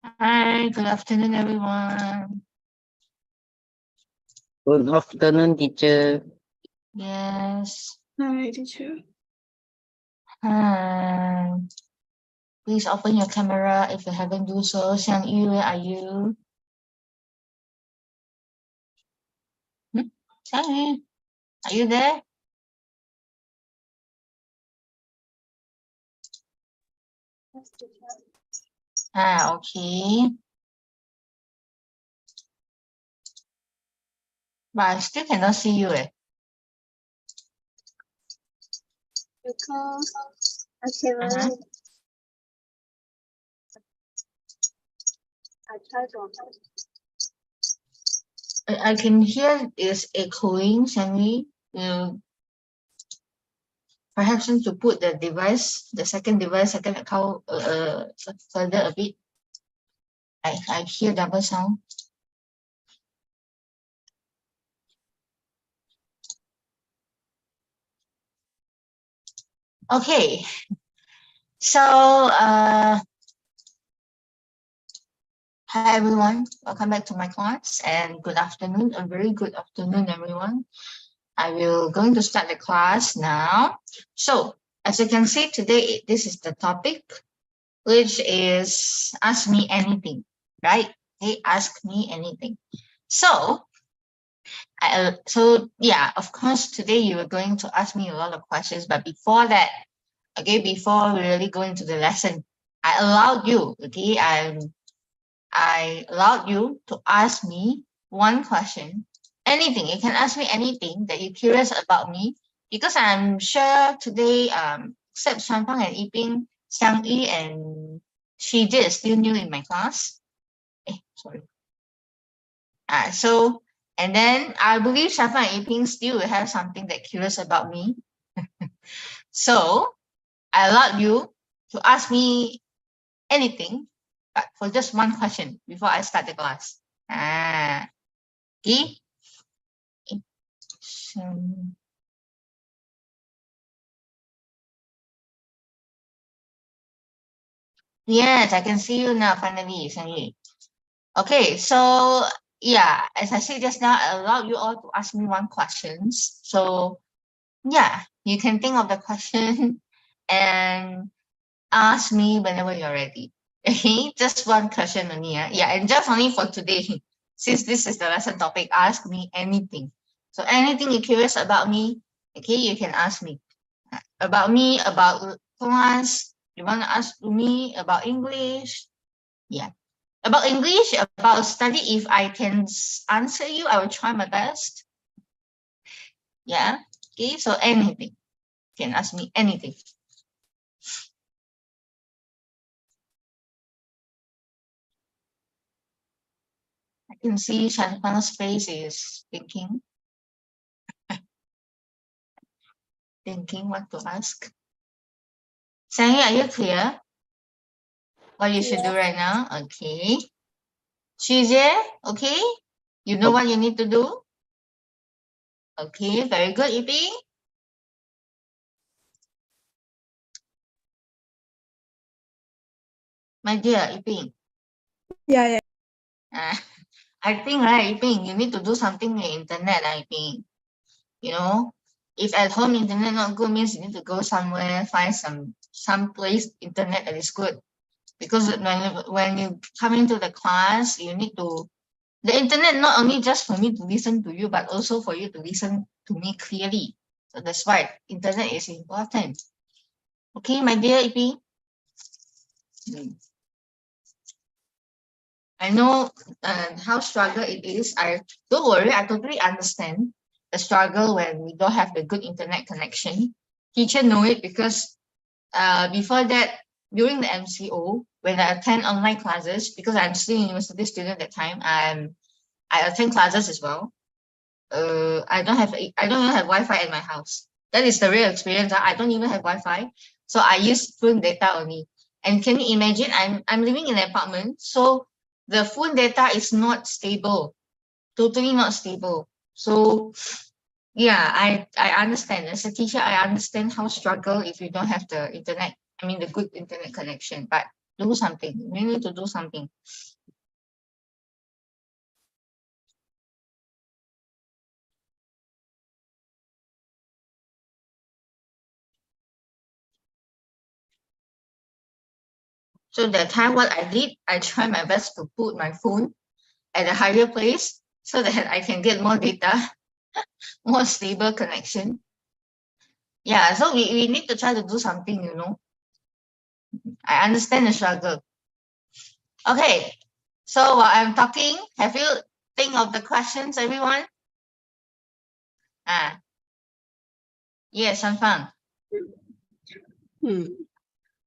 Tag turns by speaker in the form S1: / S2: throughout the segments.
S1: Hi, good afternoon, everyone.
S2: Good afternoon, teacher.
S1: Yes.
S3: Hi, teacher.
S1: Hi. Please open your camera if you haven't do so. Xiang Yu, where are you? Xiang Yu, are you there? Okay. But I still cannot see you.
S3: Because I cannot. I tried to.
S1: I can hear is echoing, Xiang Yu. You perhaps need to put the device, the second account further a bit. I hear double sound. Okay. So hi everyone, welcome back to my class and good afternoon, a very good afternoon everyone. I will going to start the class now. So as you can see today, this is the topic, which is ask me anything, right? Okay, ask me anything. So yeah, of course today you are going to ask me a lot of questions, but before that, okay, before we really go into the lesson, I allowed you, okay, I allowed you to ask me one question, anything. You can ask me anything that you're curious about me, because I'm sure today, except Shanfang and Yiping, Xiang Yi and Shiji is still new in my class. Sorry. And then I believe Shanfang and Yiping still will have something that curious about me. So I allowed you to ask me anything, but for just one question before I start the class. Okay. Yes, I can see you now finally, Sanyi. Okay, so yeah, as I said just now, I allow you all to ask me one questions. So yeah, you can think of the question and ask me whenever you're ready. Okay, just one question only. Yeah, and just only for today, since this is the lesson topic, ask me anything. So anything you're curious about me, okay, you can ask me. About me, about class, you want to ask me about English? Yeah. About English, about study, if I can answer you, I will try my best. Yeah. Okay. So anything. You can ask me anything. I can see Shanfang's face is thinking. Thinking what to ask. Sanyi, are you clear? What you should do right now? Okay. Shije, okay? You know what you need to do? Okay, very good, Ipi. My dear Iping.
S3: Yeah.
S1: I think, right, Iping, you need to do something on the internet, Iping. You know, if at home internet not good, means you need to go somewhere, find some place internet that is good. Because when you come into the class, you need to, the internet not only just for me to listen to you, but also for you to listen to me clearly. So that's why internet is important. Okay, my dear Iping. I know how struggle it is. I don't worry. I totally understand the struggle when we don't have the good internet connection. Teacher know it because before that, during the MCO, when I attend online classes, because I'm still a university student at that time, I attend classes as well. I don't even have Wi-Fi at my house. That is the real experience. I don't even have Wi-Fi, so I use phone data only. And can you imagine? I'm living in an apartment, so the phone data is not stable, totally not stable. So yeah, I understand. As a teacher, I understand how struggle if you don't have the internet. I mean, the good internet connection. But do something. We need to do something. So that time what I did, I tried my best to put my phone at a higher place so that I can get more data, more stable connection. Yeah, so we need to try to do something, you know. I understand the struggle. Okay, so while I'm talking, have you think of the questions, everyone? Ah, yes, Shanfang.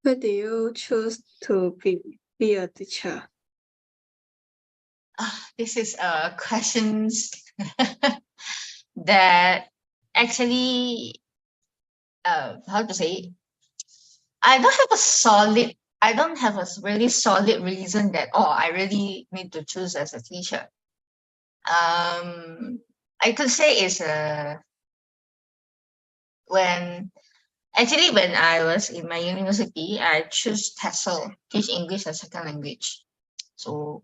S3: Why do you choose to be a teacher?
S1: This is questions that actually how to say, I don't have a really solid reason that I really need to choose as a teacher. I could say is when when I was in my university, I chose TESOL, teach English as second language. So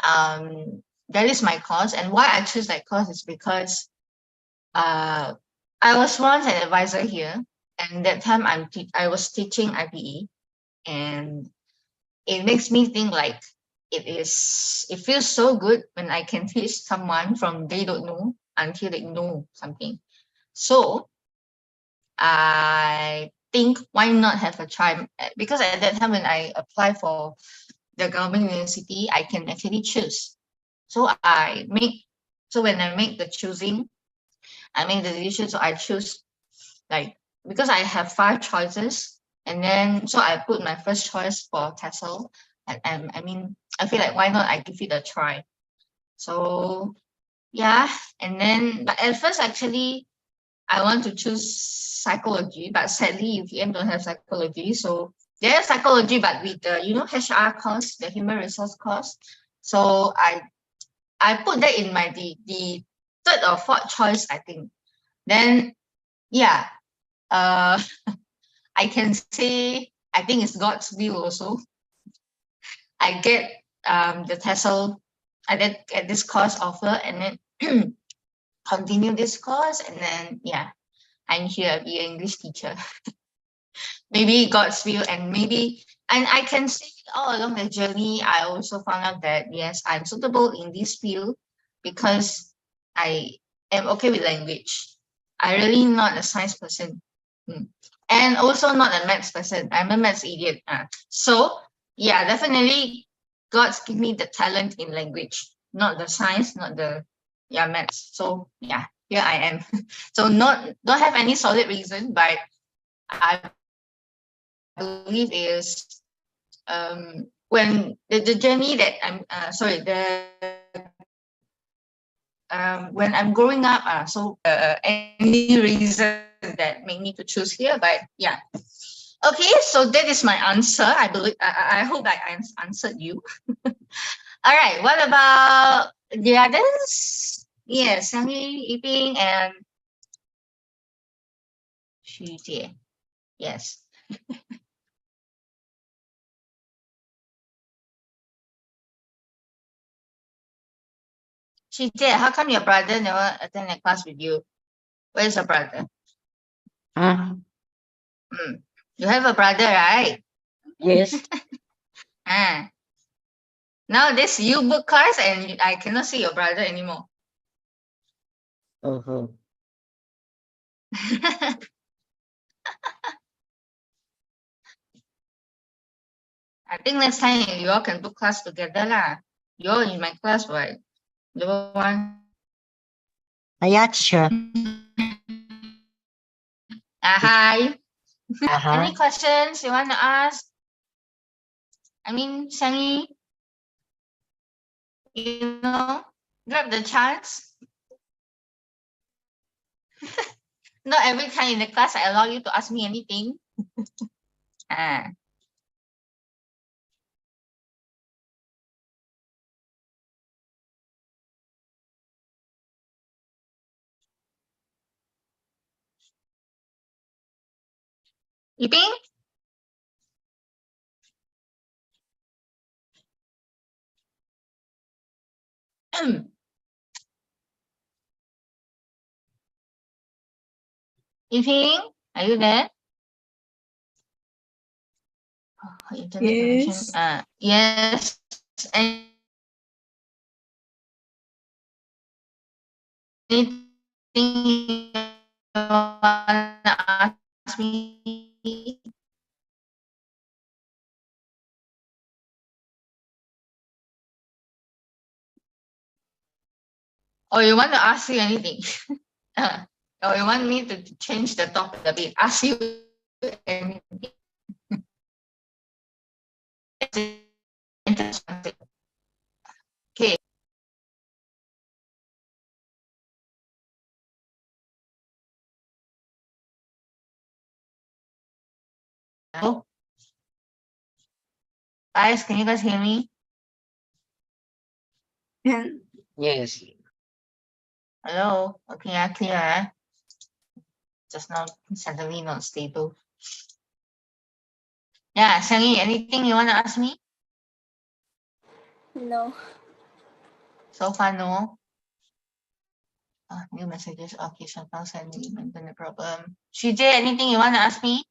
S1: that is my course, and why I choose that course is because I was once an advisor here, and that time I was teaching IPE, and it makes me think like it feels so good when I can teach someone from they don't know until they know something. So I think why not have a try, because at that time when I apply for the government university, I can actually choose. So when I make the choosing, I make the decision. So I choose, like, because I have 5 choices, and then so I put my first choice for TESOL, and I mean I feel like why not I give it a try. So yeah, and then but at first actually I want to choose psychology, but sadly UVM don't have psychology. So there's psychology, but with the HR course, the human resource course. So I put that in my the third or fourth choice, I think. Then yeah, uh I can say I think it's God's will also. I get the TESOL, I get this course offer, and then continue this course, and then yeah, I'm here be an English teacher. Maybe God's will, and maybe, and I can see all along the journey I also found out that yes, I'm suitable in this field because I am okay with language. I really not a science person. And also not a maths person. I'm a maths idiot. So yeah, definitely God's give me the talent in language, not the science, not the maths. So yeah, here I am. So don't have any solid reason, but I believe is when the journey that I'm sorry the when I'm growing up, any reason that made me to choose here, but yeah. Okay, so that is my answer. I believe I hope I answered you. All right, what about the others? Yes, Sami, Yiping, and Xu Jie. Yes. Xu Jie, how come your brother never attend a class with you? Where's your brother?
S2: Ah,
S1: You have a brother, right?
S2: yes.
S1: Ah. Nowadays you book cars and I cannot see your brother anymore.
S2: Uh-huh.
S1: I think next time you all can book class together lah. You all in my class, right? The one.
S2: Yeah, sure.
S1: Hi.
S2: Uh-huh.
S1: Any questions you want to ask? I mean, Shani, grab the chance. Not every time in the class I allow you to ask me anything. Ah. Yiping? Yiping, are you there? Oh, her internet connection.
S3: Yes.
S1: Yes. Anything you wanna ask me? Or you want to ask you anything? Or you want me to change the topic a bit? Ask you anything? Interesting. Okay. Hello? Guys, can you guys hear me?
S3: And
S2: Yes.
S1: Hello? Okay, clear. Just now suddenly not stable. Yeah, Shangi, anything you want to ask me?
S3: no.
S1: So far, no. New messages. Okay, so now send me. No problem. CJ, anything you want to ask me?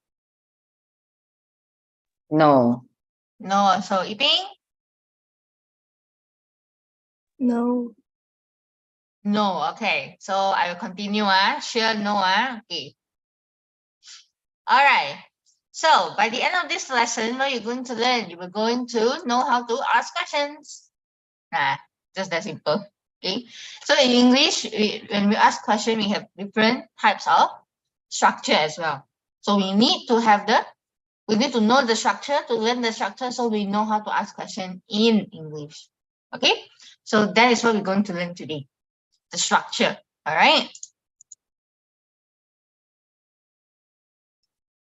S2: No.
S1: No. So, Yiping?
S3: No.
S1: No. Okay. So I will continue. Sure, no. Okay. All right. So by the end of this lesson, what you're going to learn, you are going to know how to ask questions. Just that simple. Okay. So in English, when we ask question, we have different types of structure as well. So we need to know the structure to learn the structure, so we know how to ask question in English. Okay. So that is what we're going to learn today, the structure. All right.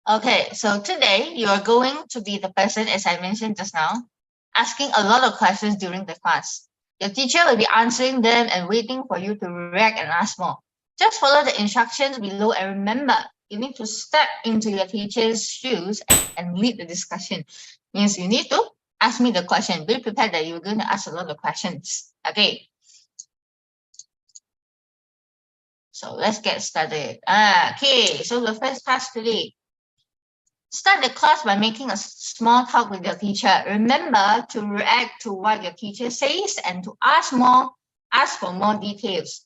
S1: Okay, so today you are going to be the person, as I mentioned just now, asking a lot of questions during the class. Your teacher will be answering them and waiting for you to react and ask more. Just follow the instructions below and remember, you need to step into your teacher's shoes and lead the discussion. Means you need to ask me the question. Be prepared that you're going to ask a lot of questions. Okay. So let's get started. Okay, so the first task today. Start the class by making a small talk with your teacher. Remember to react to what your teacher says and to ask for more details.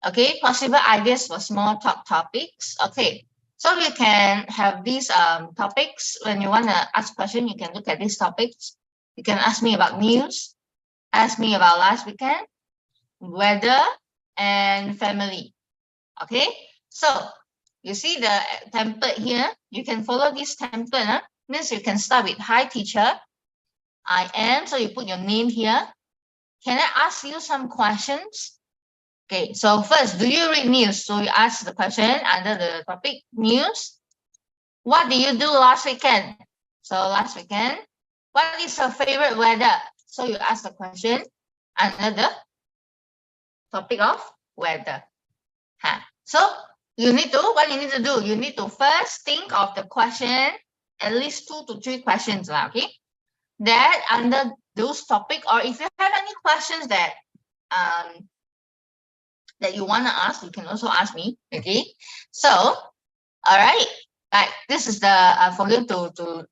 S1: Okay, possible ideas for small talk topics. Okay, so you can have these topics. When you want to ask questions, you can look at these topics. You can ask me about news, ask me about last weekend, weather, and family. Okay, so you see the template here. You can follow this template. Means you can start with hi teacher. I am. So you put your name here. Can I ask you some questions? Okay, so first, do you read news? So you ask the question under the topic news. What did you do last weekend? So last weekend, what is your favorite weather? So you ask the question under the topic of weather. So what you need to do, you need to first think of the question, at least 2 to 3 questions, okay? That under those topic, or if you have any questions that you want to ask, you can also ask me, okay? So, all right, this is the for you to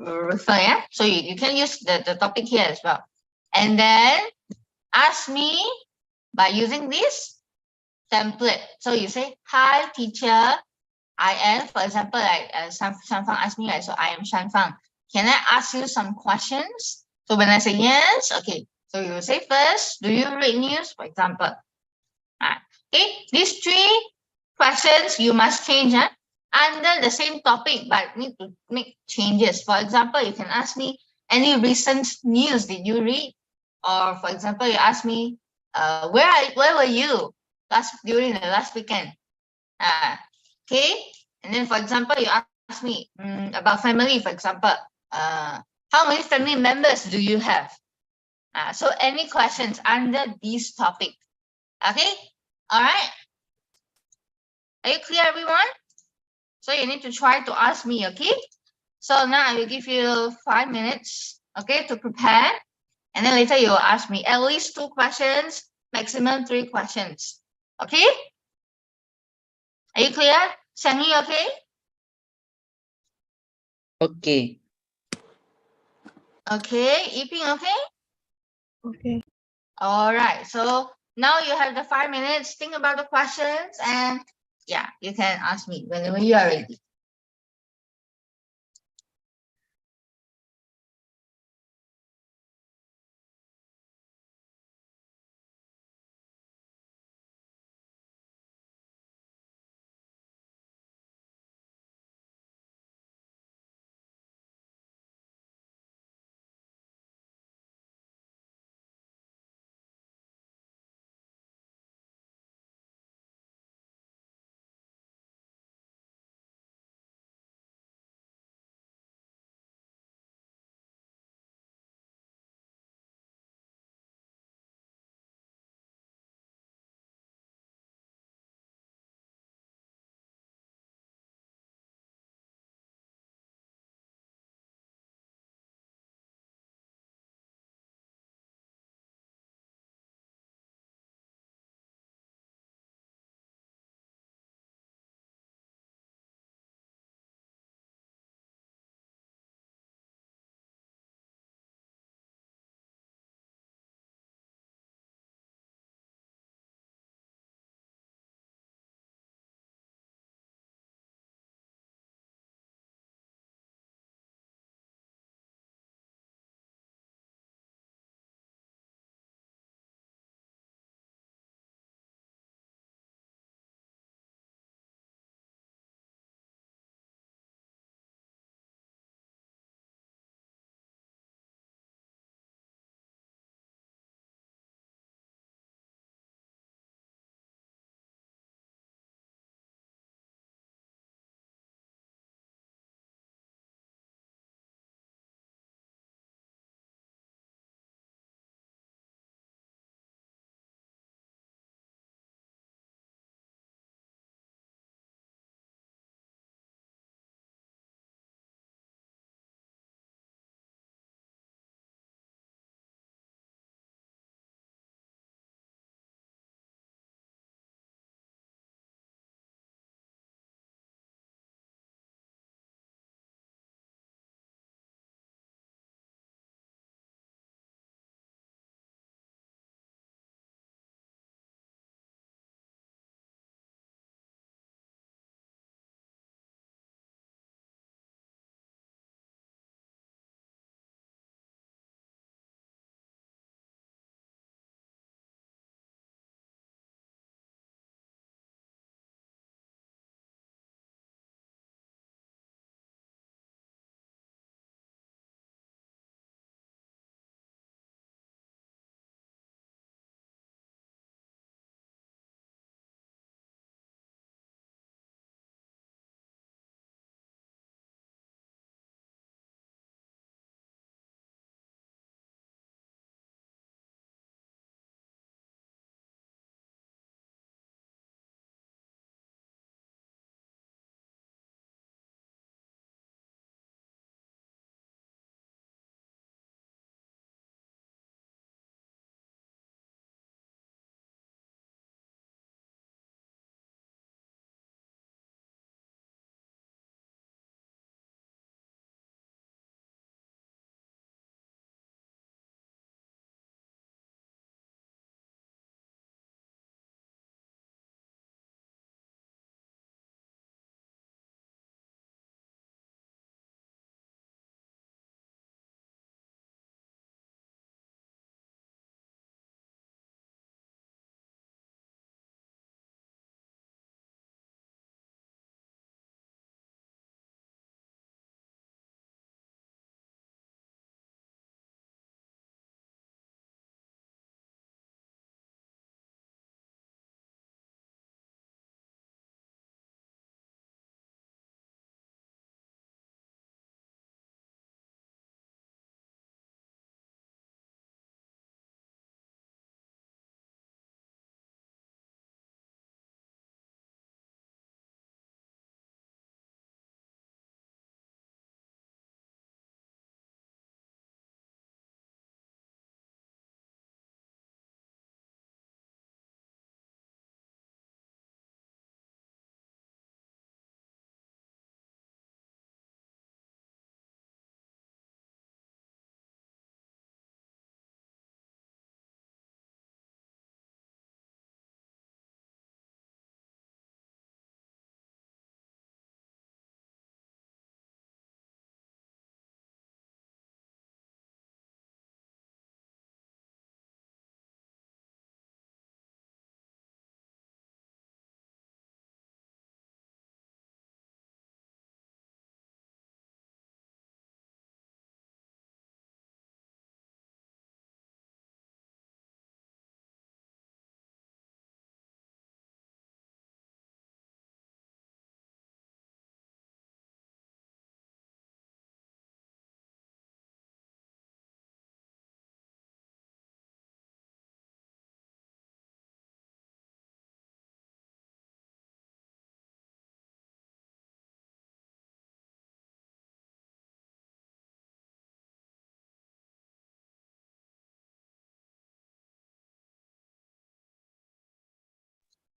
S1: refer, yeah? So you can use the topic here as well. And then ask me by using this template. So you say, hi teacher, I am, for example, like Shanfang asked me, so I am Shanfang. Can I ask you some questions? So when I say yes, okay. So you will say first, do you read news, for example? Okay, these 3 questions you must change under the same topic, but need to make changes. For example, you can ask me, any recent news did you read? Or for example, you ask me, where were you during the last weekend? Okay, and then for example, you ask me about family, for example, how many family members do you have? So any questions under this topic? Okay, all right. Are you clear, everyone? So you need to try to ask me, okay? So now I will give you 5 minutes, okay, to prepare. And then later you will ask me at least 2 questions Maximum 3 questions. Okay? Are you clear? Shangi, okay?
S4: Okay.
S1: Okay. Yiping, okay?
S3: Okay.
S1: All right. So now you have the 5 minutes. Think about the questions and yeah, you can ask me whenever you are ready.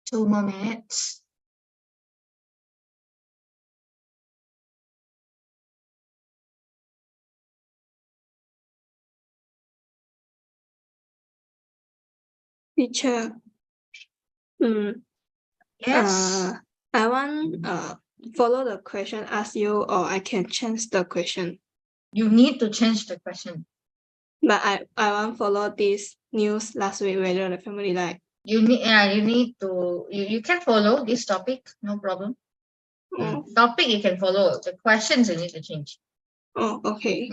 S1: 2 more minutes.
S3: Teacher.
S1: Yes.
S3: I want follow the question ask you, or I can change the question.
S1: You need to change the question.
S3: But I want follow this news last week whether the family like.
S1: You need to you can follow this topic, no problem. Topic you can follow. The questions you need to change.
S3: Oh, okay.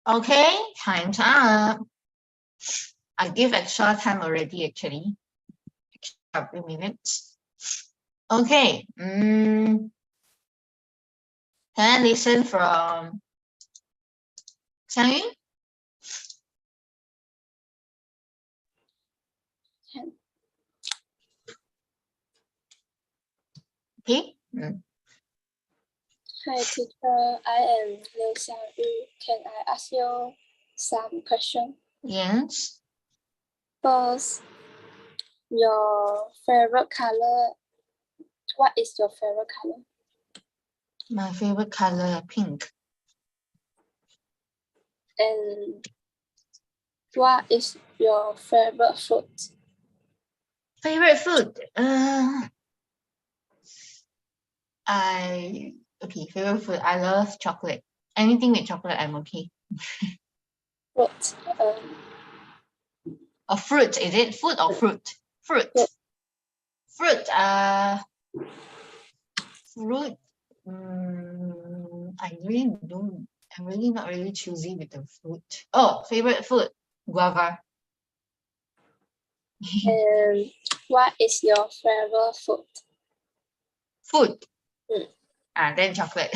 S1: Okay, time's up. I give extra time already, actually. Extra few minutes. Okay. Can I listen from Xiangyu? Okay.
S4: Hi teacher, I am Liu Xiangyu. Can I ask you some questions?
S1: Yes.
S4: First, your favorite color. What is your favorite color?
S1: My favorite color, pink.
S4: And what is your favorite food?
S1: Favorite food? Favorite food. I love chocolate. Anything with chocolate, I'm okay.
S4: Fruit.
S1: A fruit, is it food or fruit? Fruit.
S4: Fruit.
S1: Fruit. Fruit. I'm really not really choosy with the fruit. Oh, favorite food, guava.
S4: And what is your favorite food?
S1: Food.
S4: Mm.
S1: Then chocolate.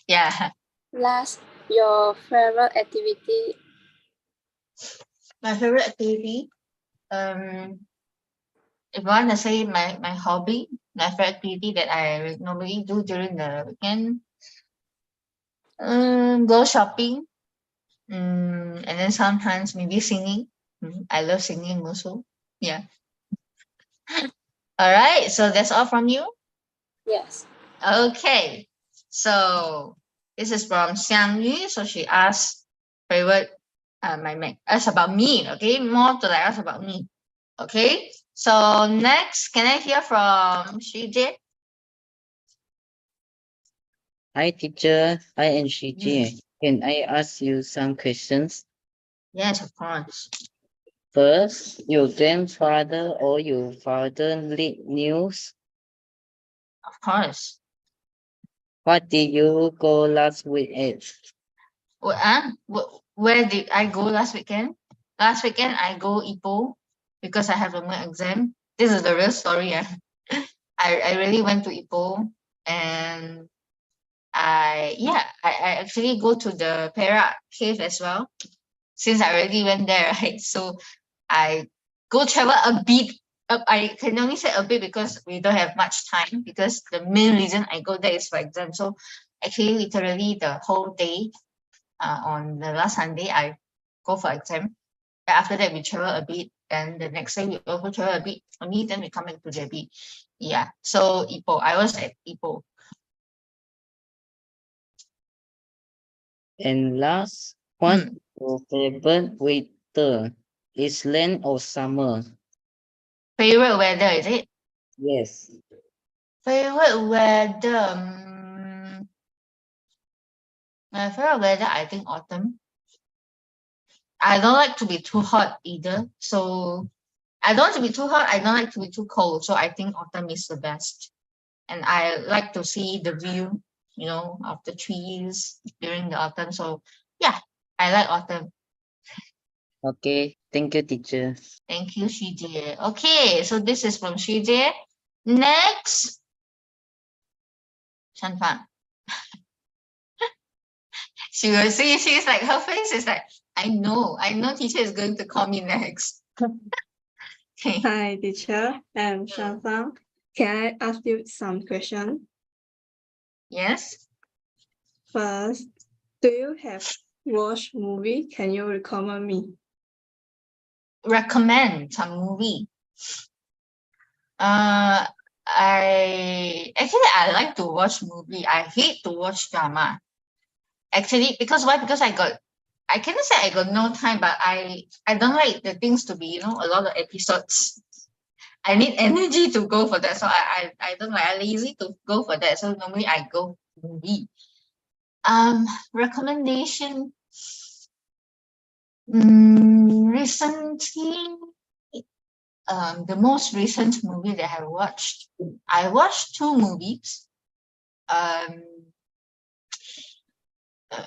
S1: Yeah.
S4: Last, your favorite activity.
S1: My favorite activity, if I want to say my hobby, my favorite activity that I normally do during the weekend, go shopping, and then sometimes maybe singing. I love singing also. Yeah. All right. So that's all from you.
S4: Yes.
S1: Okay. So this is from Xiangyu. So she asked favorite. Ask about me. Okay, more to like ask about me. Okay. So next, can I hear from Shijie?
S2: Hi, teacher. I am Shiji. Can I ask you some questions?
S1: Yes, of course.
S2: First, your grandfather or your father read news?
S1: Of course.
S2: What did you go last weekend?
S1: Where did I go last weekend? Last weekend I go Ipoh because I have a more exam. This is the real story. I really went to Ipoh, and I actually go to the Perak cave as well, since I already went there, right? So I go travel a bit I can only say a bit because we don't have much time, because the main reason I go there is for exam. So actually literally the whole day on the last Sunday I go for exam. After that we travel a bit, and the next day we also travel a bit only, then we come back to JB. Yeah, so Ipoh, I was at Ipoh.
S2: And last, what your favorite weather? Is land or summer?
S1: Favorite weather, is it?
S2: Yes.
S1: Favorite weather. My favorite weather, I think autumn. I don't like to be too hot either. So I don't want to be too hot. I don't like to be too cold. So I think autumn is the best. And I like to see the view, of the trees during the autumn. So yeah, I like autumn.
S2: Okay. Thank you, teacher.
S1: Thank you, Shijie. Okay, so this is from Shijie. Next, Shanfang. She will see, she's like, her face is like, I know teacher is going to call me next. Okay.
S3: Hi, teacher. I'm Shanfang. Can I ask you some questions?
S1: Yes.
S3: First, do you have watched movie? Can you recommend me?
S1: Recommend some movie. I like to watch movie. I hate to watch drama. Actually, because why? Because I cannot say I got no time, but I don't like the things to be, a lot of episodes. I need energy to go for that. So I don't like, I'm lazy to go for that. So normally I go movie. Recommendation. Recently, the most recent movie that I watched 2 movies.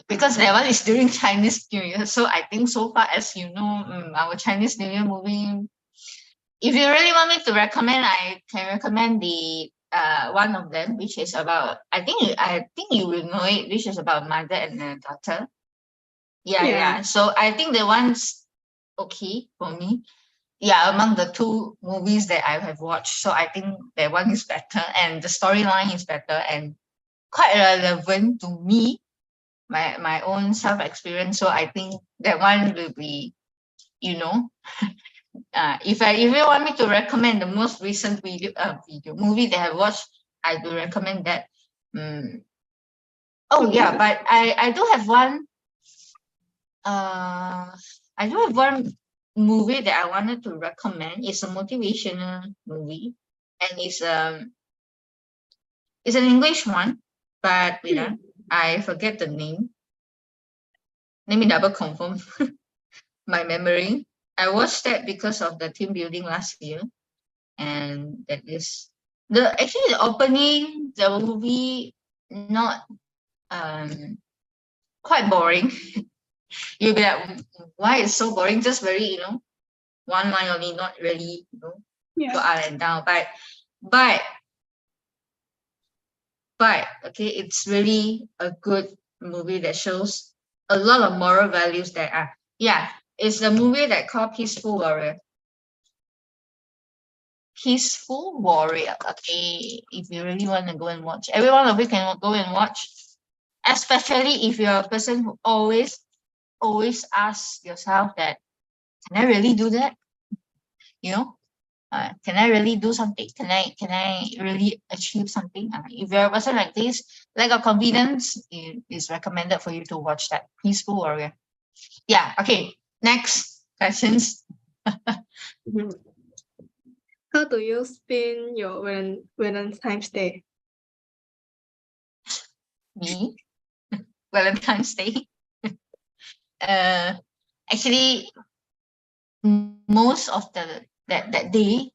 S1: Because that one is during Chinese New Year. So I think so far as our Chinese New Year movie, if you really want me to recommend, I can recommend the one of them, which is about, I think you will know it, which is about mother and a daughter. Yeah. So I think the one's okay for me. Yeah, among the 2 movies that I have watched. So I think that one is better, and the storyline is better and quite relevant to me, my own self experience. So I think that one will be, if you want me to recommend the most recent movie that I watched, I do recommend that. Oh yeah, but I do have one. I do have one movie that I wanted to recommend. It's a motivational movie, and it's an English one, but I forget the name. Let me double confirm my memory. I watched that because of the team building last year, and that is the opening, the movie not quite boring. You'll be like, why is so boring? Just very, one line only, not really, go up and down. But okay, it's really a good movie that shows a lot of moral values that are, it's a movie that called Peaceful Warrior. Peaceful Warrior. Okay, if you really want to go and watch, every one of you can go and watch, especially if you're a person who always ask yourself that, can I really do that? Can I really do something? Can I really achieve something? If you're a person like this, lack of confidence, it is recommended for you to watch that Peaceful Warrior. Yeah. Okay. Next questions.
S3: How do you spend your Valentine's Day?
S1: Me, Valentine's Day. Actually, most of that day,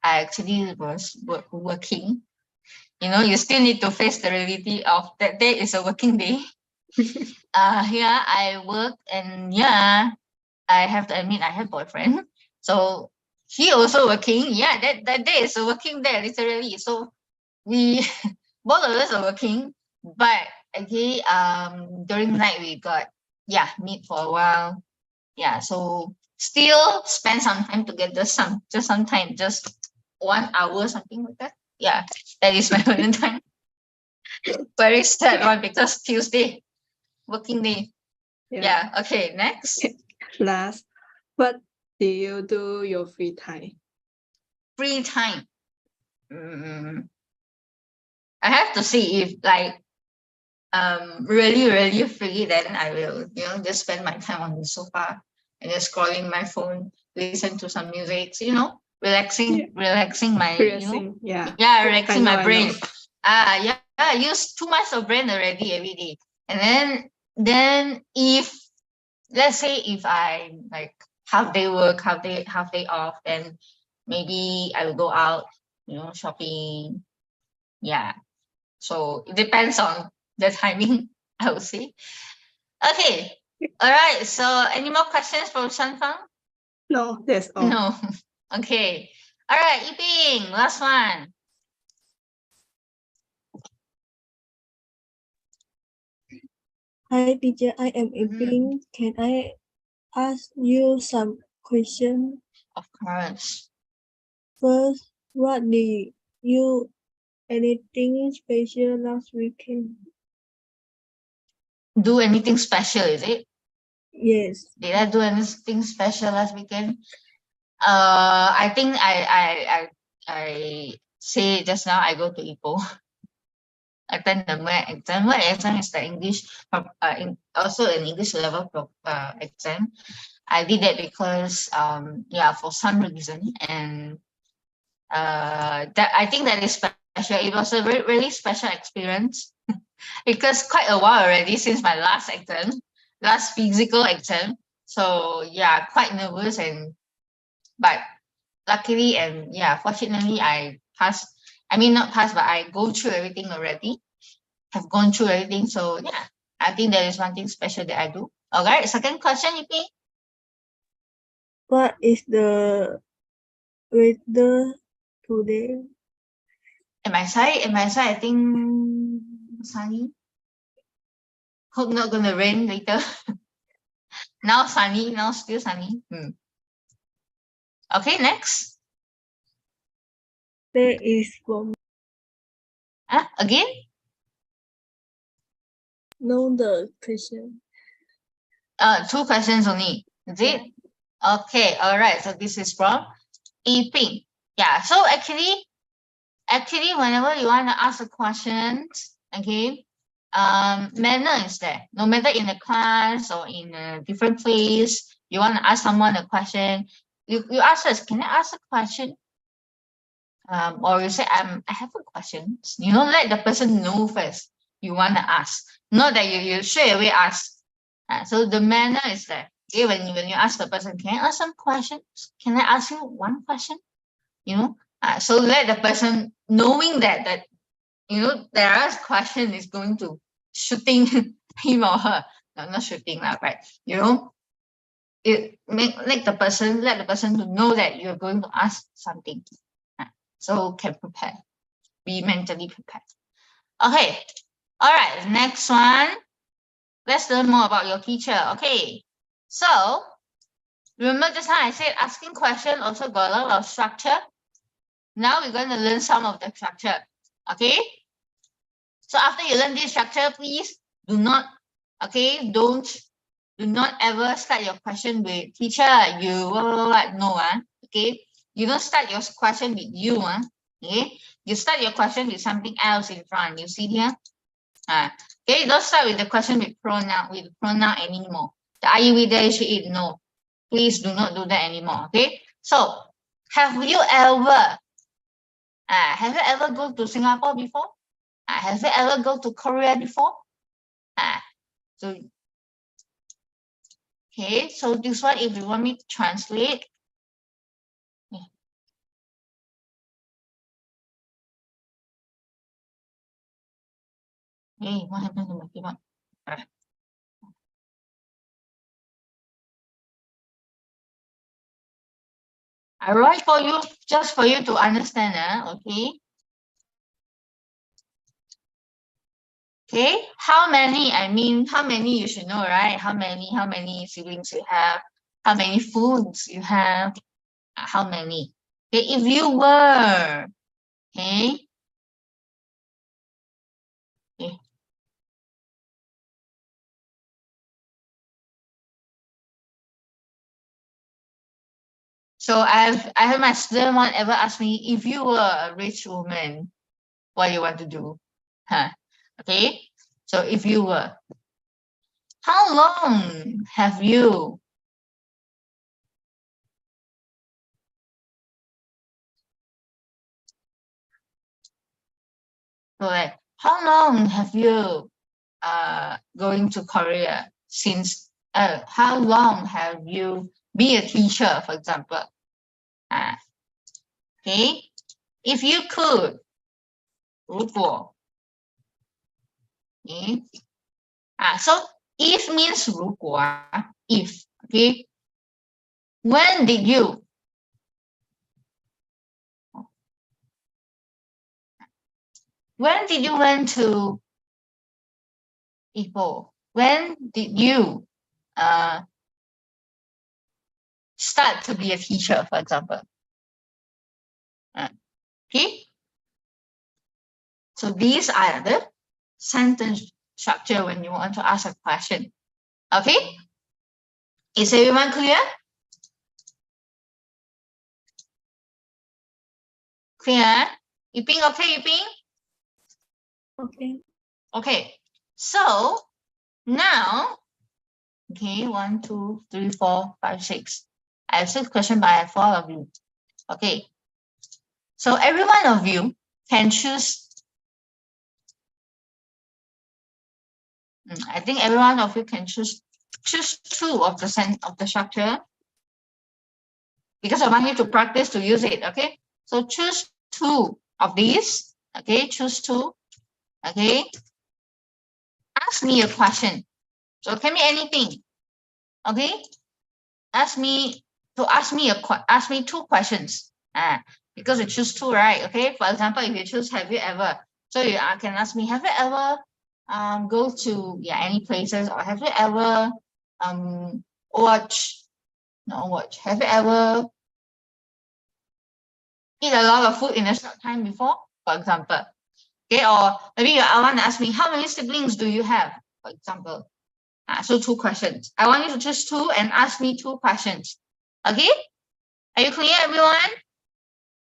S1: I actually was working. You still need to face the reality of that day is a working day. I work, and I have to admit I have boyfriend. So he also working. Yeah, that day is a working day, literally. So we both of us are working, but okay, during night we got meet for a while. Yeah, so still spend some time together, just some time, just 1 hour, something like that. Yeah, that is my Valentine. Very sad one because Tuesday, working day. Yeah. Okay, next.
S3: Last, what do you do your free time?
S1: Free time. I have to see if like really free, then I will, just spend my time on the sofa and just scrolling my phone, listen to some music, relaxing my,
S3: Relaxing, yeah.
S1: relaxing
S3: I
S1: my
S3: know.
S1: brain. Yeah, I use too much of brain already every day. And then if, let's say if I like half day work, half day off, then maybe I will go out, shopping. Yeah. So it depends on the timing, I would say. Okay. All right. So any more questions from Shanfang?
S3: No, that's all.
S1: No. Okay. All right, Yiping, last one.
S5: Hi, teacher. I am Iping. Can I ask you some questions?
S1: Of course.
S5: First, what did you anything special last weekend?
S1: Do anything special, is it?
S5: Yes.
S1: Did I do anything special last weekend? I think I say just now I go to Ipoh. Attend the MWEC exam. MWEC exam is the English, also an English level exam. I did that because for some reason, and that I think that is special. It was a really special experience because quite a while already since my last physical exam. So yeah, quite nervous, but luckily and fortunately I passed. I mean, not passed, but I go through everything already. Have gone through everything. So yeah, I think that is one thing special that I do. Okay, second question, Yipi.
S5: What is the weather today?
S1: Am I side, I think sunny. Hope not gonna rain later. Now sunny, now still sunny. Okay, next.
S5: There is from
S1: Again?
S5: no the question.
S1: 2 questions only. Is it? Okay, all right. So this is from Yiping. Yeah, so actually, whenever you want to ask a question, okay, manner is there. No matter in the class or in a different place, you want to ask someone a question, you ask us, can I ask a question? Or you say, I have a question. Let the person know first you want to ask. Not that you straight away ask. So the manner is there. Okay, when you ask the person, can I ask some questions? Can I ask you one question? So let the person knowing that there are question is going to shooting him or her. No, not shooting lah, but it let the person to know that you're going to ask something. So can prepare. Be mentally prepared. Okay. All right. Next one. Let's learn more about your teacher. Okay. So remember just now I said asking question also got a lot of structure. Now we're going to learn some of the structure. Okay. So after you learn this structure, please do not ever start your question with teacher, you no. Okay. You don't start your question with you. Okay. You start your question with something else in front. You see here? Okay, don't start with the question with pronoun anymore. The are you with there, she, no. Please do not do that anymore. Okay. So have you ever go to Singapore before? Have you ever go to Korea before? So okay, so this one, if you want me to translate. Hey, what happened to my keyboard? I write for you just for you to understand, okay? Okay, how many? I mean, how many you should know, right? How many siblings you have? How many foods you have? How many? Okay, if you were, okay. Okay. So I have my student one ever asked me, if you were a rich woman, what do you want to do? Huh? Okay. So if you were, how long have you correct? How long have you going to Korea since? How long have you been a teacher, for example? Okay. If you could, 如果 okay. So if means 如果 if, okay. When did you went to Ipoh? When did you start to be a teacher, for example? Okay. So these are the sentence structure when you want to ask a question. Okay. Is everyone clear? Clear? Yiping, okay, Yiping?
S5: Okay.
S1: Okay. So now, okay, 1, 2, 3, 4, 5, 6. I have 6 questions, but I have 4 of you. Okay. So every one of you can choose. I think every one of you can choose 2 of the structure, because I want you to practice to use it. Okay. So choose 2 of these. Okay. Choose 2. Okay. Ask me a question. So it can be anything. Okay. Ask me 2 questions. Because you choose 2, right? Okay. For example, if you choose have you ever, so you can ask me, have you ever go to any places, or have you ever have you ever eat a lot of food in a short time before, for example? Okay. Or maybe you want to ask me, how many siblings do you have, for example? So 2 questions. I want you to choose 2 and ask me 2 questions. Okay. Are you clear, everyone?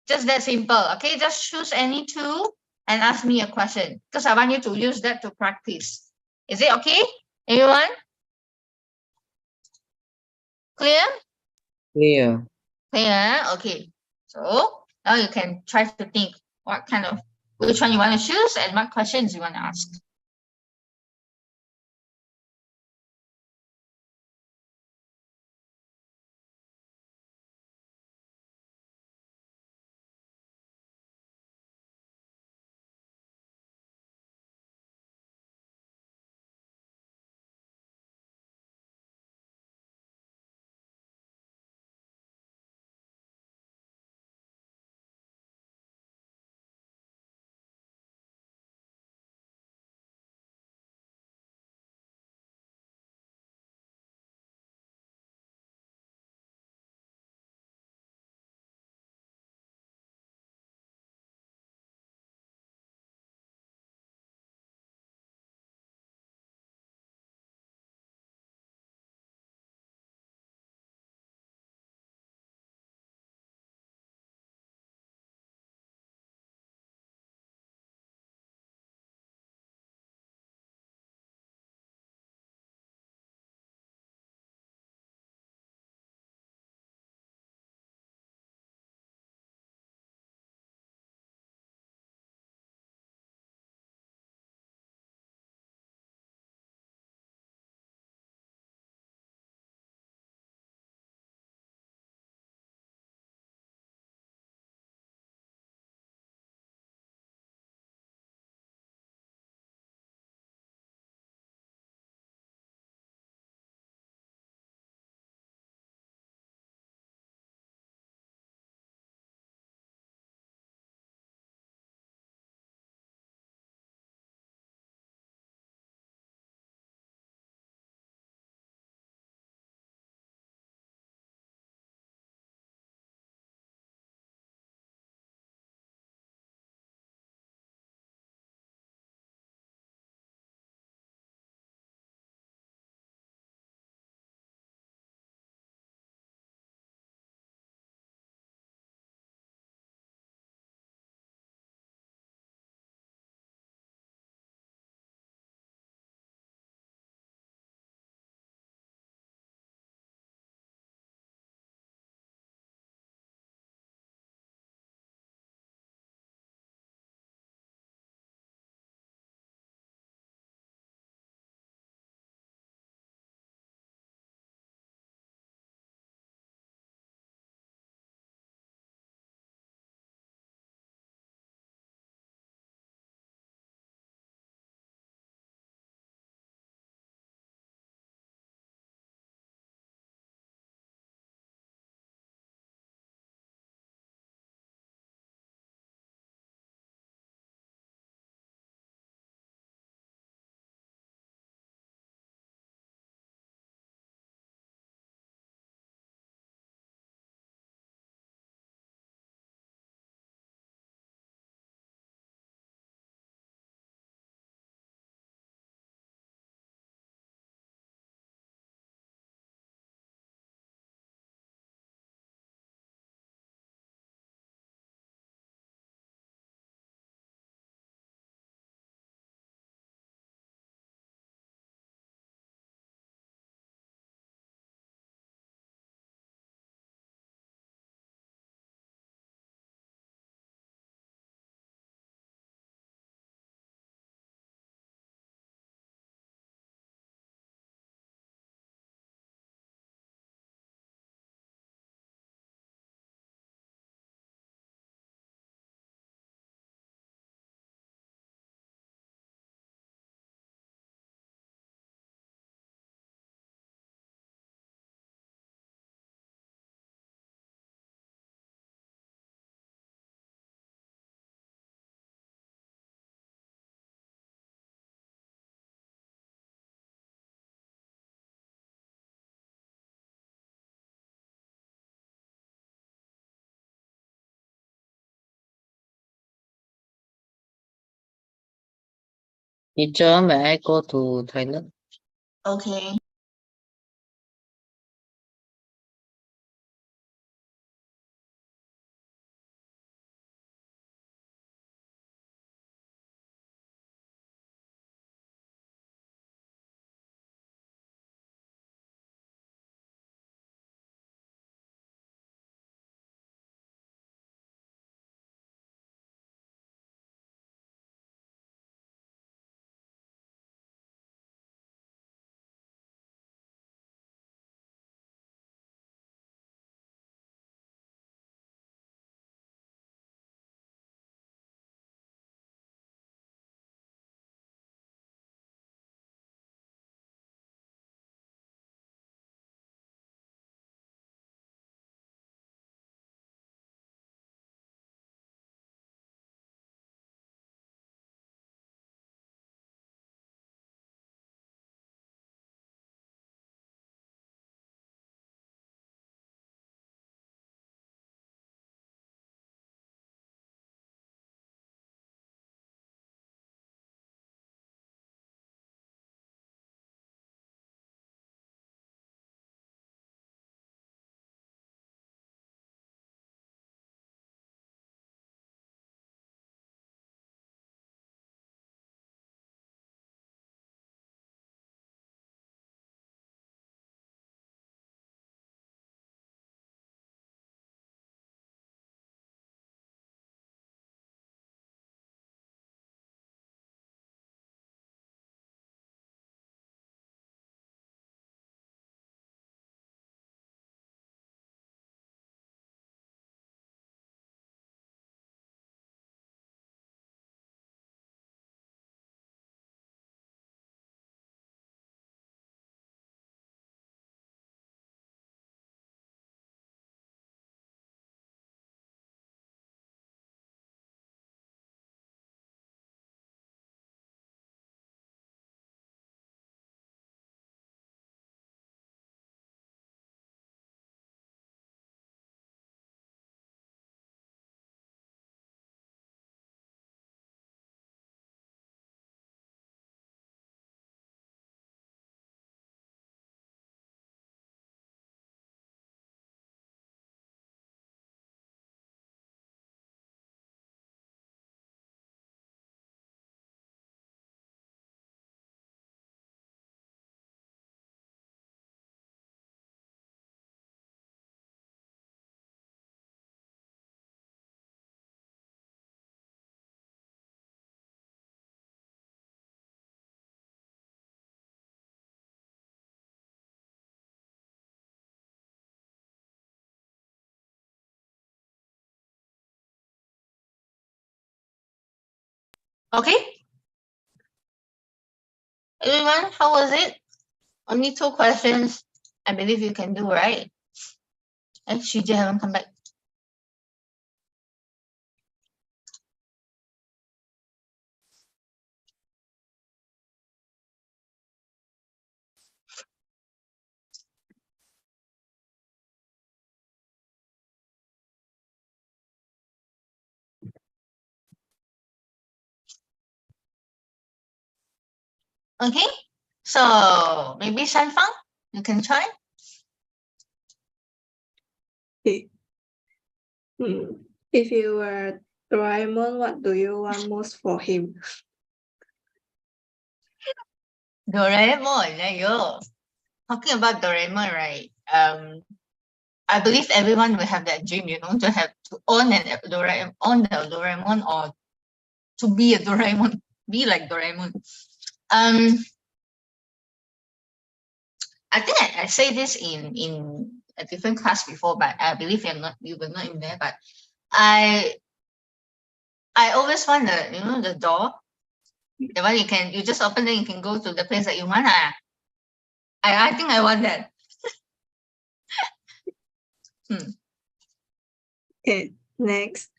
S1: Just that simple. Okay. Just choose any 2 and ask me a question, because I want you to use that to practice. Is it okay, everyone? Clear?
S2: Clear.
S1: Clear. Okay. So now you can try to think which one you want to choose and what questions you want to ask.
S2: Teacher, may I go to toilet?
S1: Okay. Okay. Everyone, how was it? Only 2 questions. I believe you can do, right? Shijie haven't come back. Okay. So maybe Shanfang, you can try.
S3: Okay. If you were Doraemon, what do you want most for him?
S1: Doraemon, there you go. Talking about Doraemon, right? I believe everyone will have that dream, to have to own the Doraemon, or to be a Doraemon, be like Doraemon. I think I say this in a different class before, but I believe you were not in there. But I always want the door, the one you just open it, you can go to the place that you want. I think I want that.
S3: Okay, next.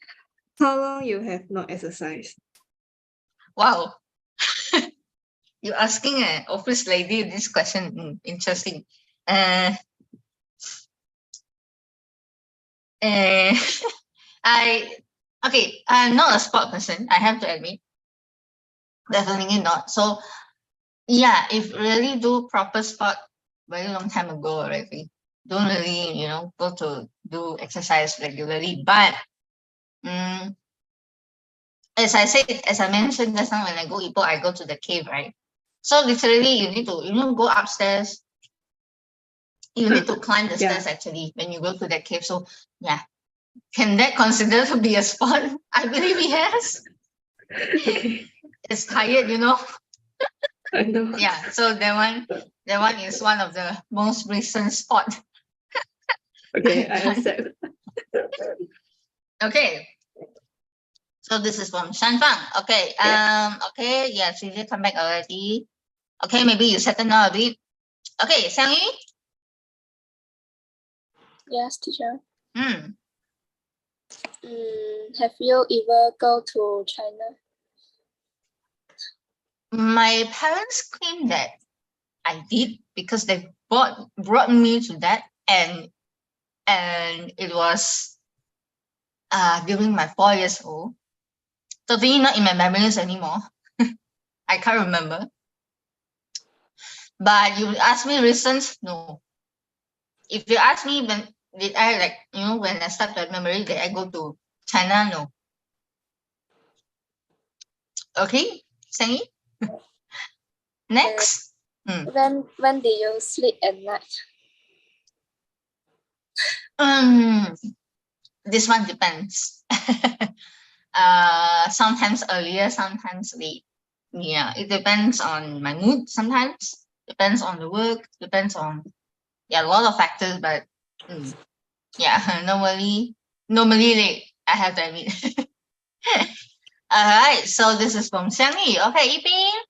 S3: How long you have not exercised?
S1: Wow. You asking an office lady this question. Interesting. I'm not a sport person, I have to admit. Definitely not. So yeah, if really do proper sport very long time ago already, don't really, go to do exercise regularly. But as I mentioned just now, when I go Ipoh, I go to the cave, right? So literally you need to, go upstairs. You need to climb the
S3: Yeah.
S1: stairs actually when you go to that cave. So yeah. Can that consider to be a sport? I believe yes.
S3: Okay.
S1: It's tired,
S3: I know.
S1: Yeah. So that one is one of the most recent sport.
S3: Okay, I accept.
S1: Okay. So this is from Shanfang. Okay. Okay. Yeah, she did come back already. Okay, maybe you settle now a bit. Okay, Xiangyu.
S4: Yes, teacher.
S1: Hmm.
S4: Have you ever go to China?
S1: My parents claim that I did because they brought me to that, and it was during my 4 years old. Totally not in my memories anymore. I can't remember. But you ask me recent, no. If you ask me when did I when I start the memory that I go to China, no. Okay, Sangi. Next.
S4: When do you sleep at night?
S1: This one depends. Sometimes earlier, sometimes late. Yeah, it depends on my mood sometimes. Depends on the work, depends on a lot of factors, but yeah, normally late, I have to admit. All right, so this is from Xiangyi. Okay, Yiping.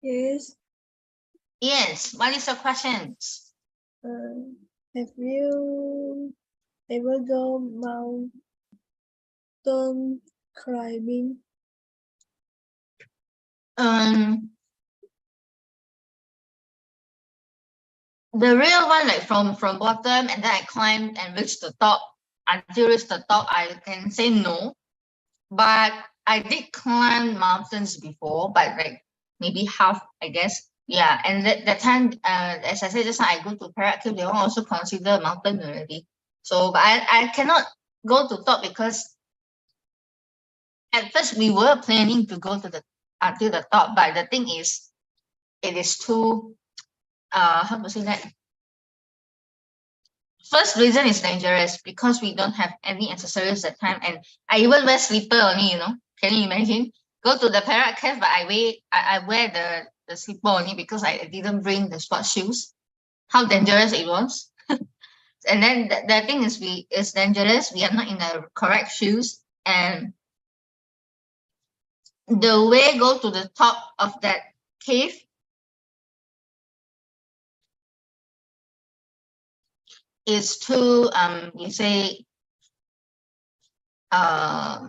S5: Yes.
S1: Yes, what is your questions?
S5: Have you ever go mountain climbing?
S1: The real one, like from bottom, and then I climbed and reached the top. Until reach the top, I can say no. But I did climb mountains before, but like maybe half, I guess. Yeah, and that time, as I said just now, I go to Perak Cave. They will also consider a mountain already. So, but I cannot go to top because at first we were planning to go to the until the top, but the thing is, it is too how to say that. First reason is dangerous because we don't have any accessories at time, and I even wear slipper only. Can you imagine? Go to the Perak Cave, but I wear the slipper only because I didn't bring the sports shoes. How dangerous it was! And then the thing is, it's dangerous. We are not in the correct shoes, and the way go to the top of that cave is too you say yeah,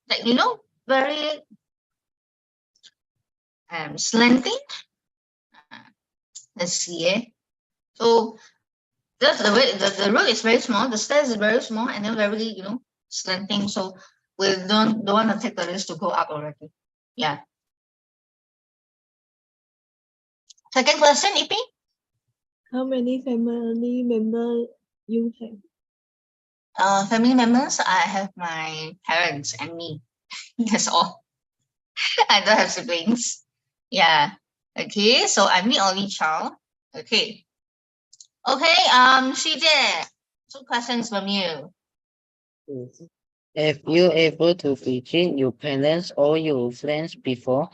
S1: like very slanting. Let's see. So just the way the road is very small, the stairs is very small, and then very slanting. So we don't want to take the risk to go up already. Yeah. Second question, Ipi.
S5: How many family members you have?
S1: Family members, I have my parents and me. That's all. I don't have siblings. Yeah. Okay, so I'm the only child. Okay. Okay, Shije, 2 questions from you.
S2: Have you ever to visit your parents or your friends before?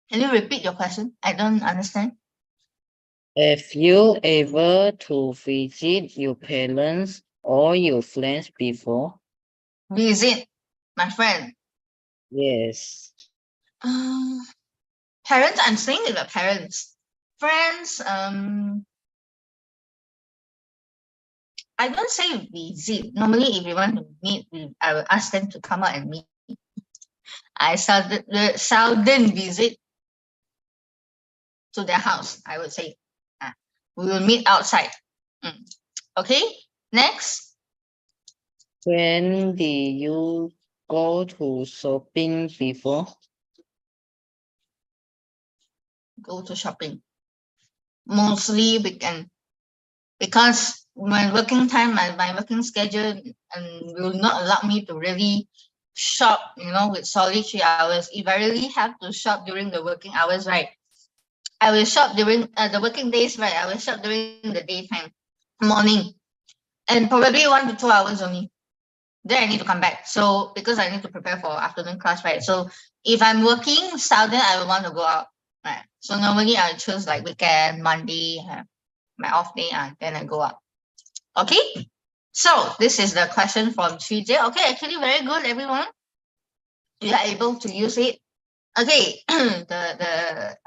S1: Can you repeat your question? I don't understand.
S2: Have you ever to visit your parents or your friends before?
S1: Visit my friend.
S2: Yes.
S1: Parents, I'm saying with the parents. Friends, I don't say visit. Normally, if we want to meet, I will ask them to come out and meet. I seldom visit to their house, I would say. We will meet outside. Okay, next.
S2: When did you go to shopping before?
S1: Go to shopping. Mostly weekend. Because my working time, my working schedule will not allow me to really shop, with solid 3 hours. If I really have to shop during the working hours, right, I will shop during the working days, right, I will shop during the daytime, morning, and probably 1 to 2 hours only. Then I need to come back. So because I need to prepare for afternoon class, right? So if I'm working Saturday, I will want to go out, right? So normally I choose like weekend, Monday, my off day, then I go out. Okay. So this is the question from 3J. Okay, actually very good, everyone. You are able to use it. Okay, the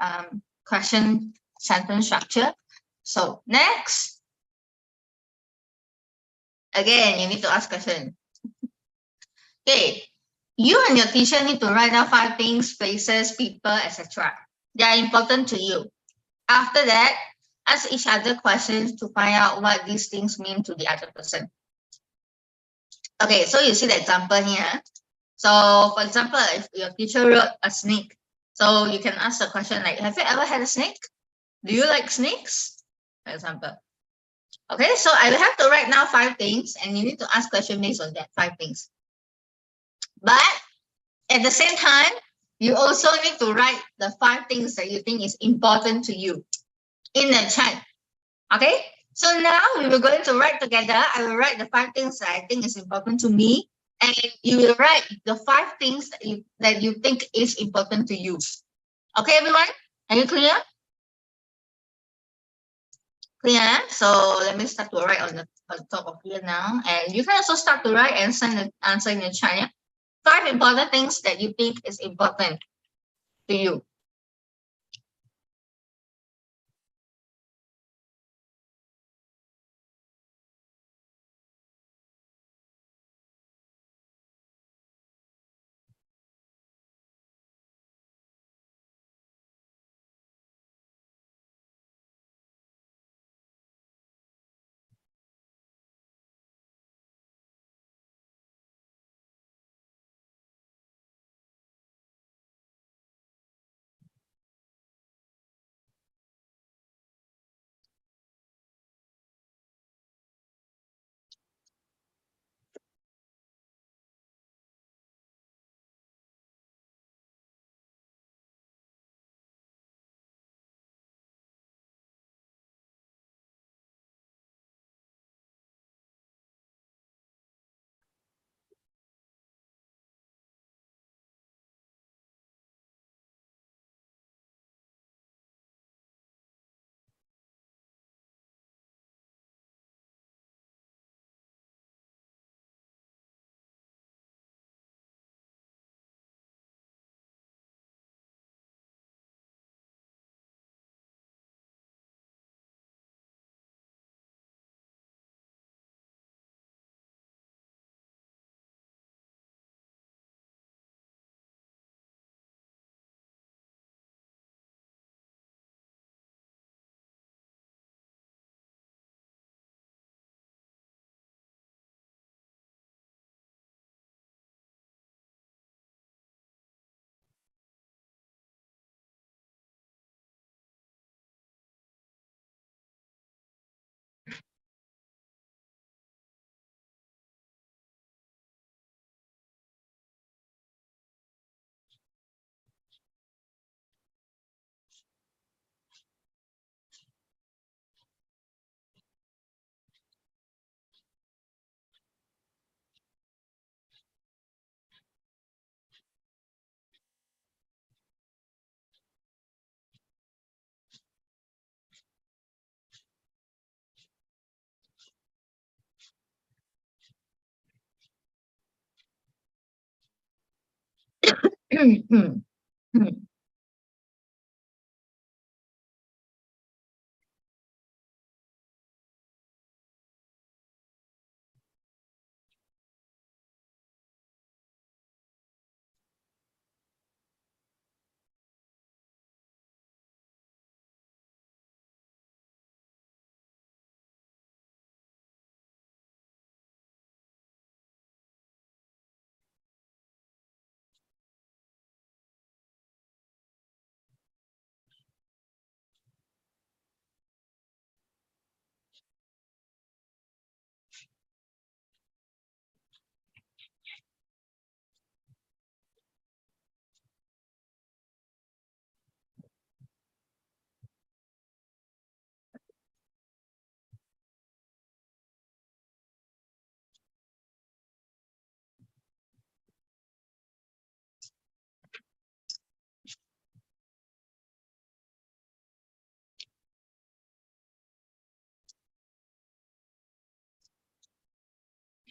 S1: question sentence structure. So next, again, you need to ask question. Okay, you and your teacher need to write down 5 things, places, people, etc. They are important to you. After that, ask each other questions to find out what these things mean to the other person. Okay, so you see the example here. So for example, if your teacher wrote a snake, so you can ask the question like, have you ever had a snake? Do you like snakes? For example. Okay, so I will have to write now 5 things and you need to ask question based on that 5 things. But at the same time, you also need to write the 5 things that you think is important to you in the chat. Okay, so now we were going to write together. I will write the 5 things that I think is important to me, and you will write the 5 things that you think is important to you. Okay, everyone, are you clear? Clear. So let me start to write on top of here now, and you can also start to write and send the answer in the chat. Yeah? 5 important things that you think is important to you.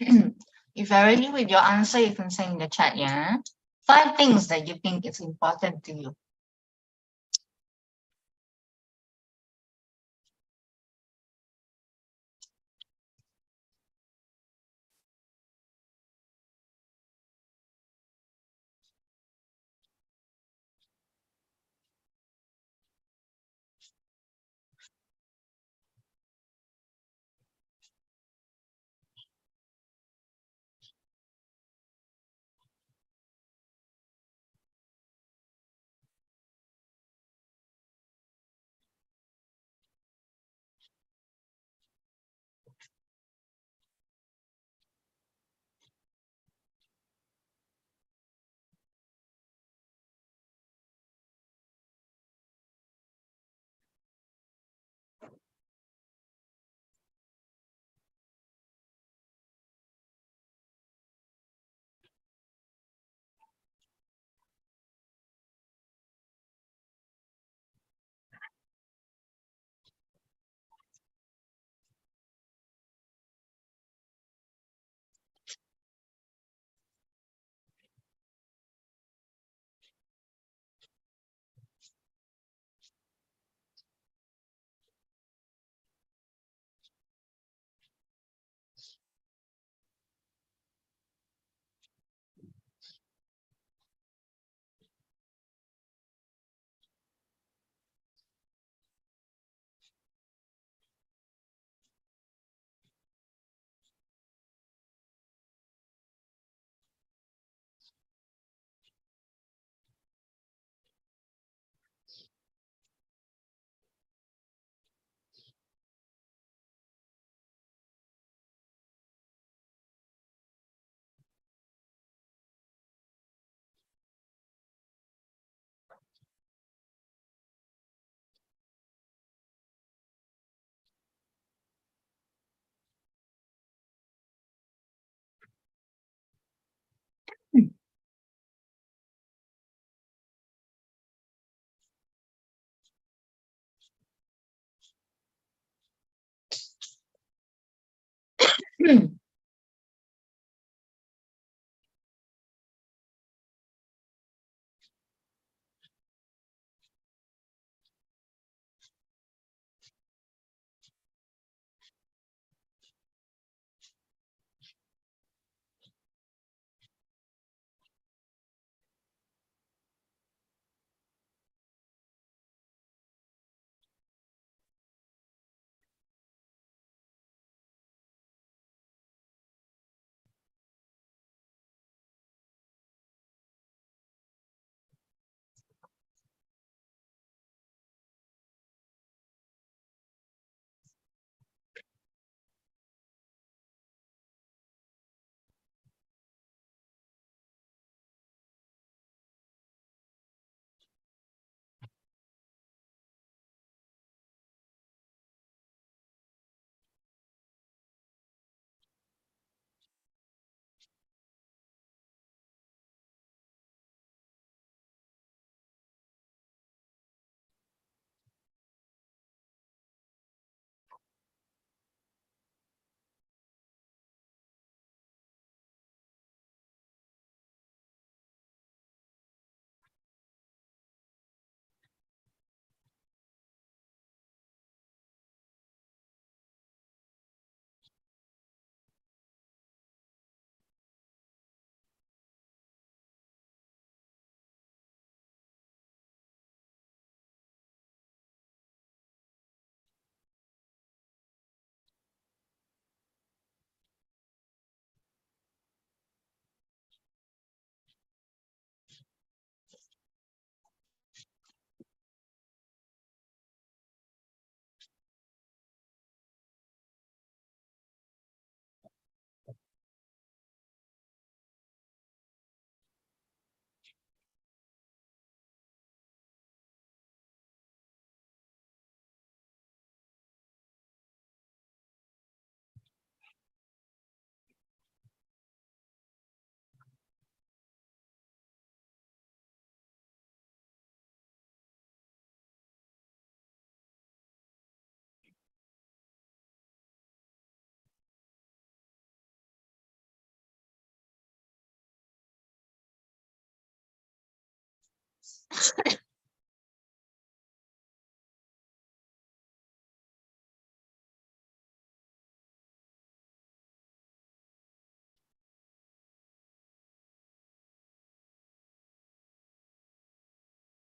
S1: If you're ready with your answer, you can say in the chat, yeah? 5 things that you think is important to you.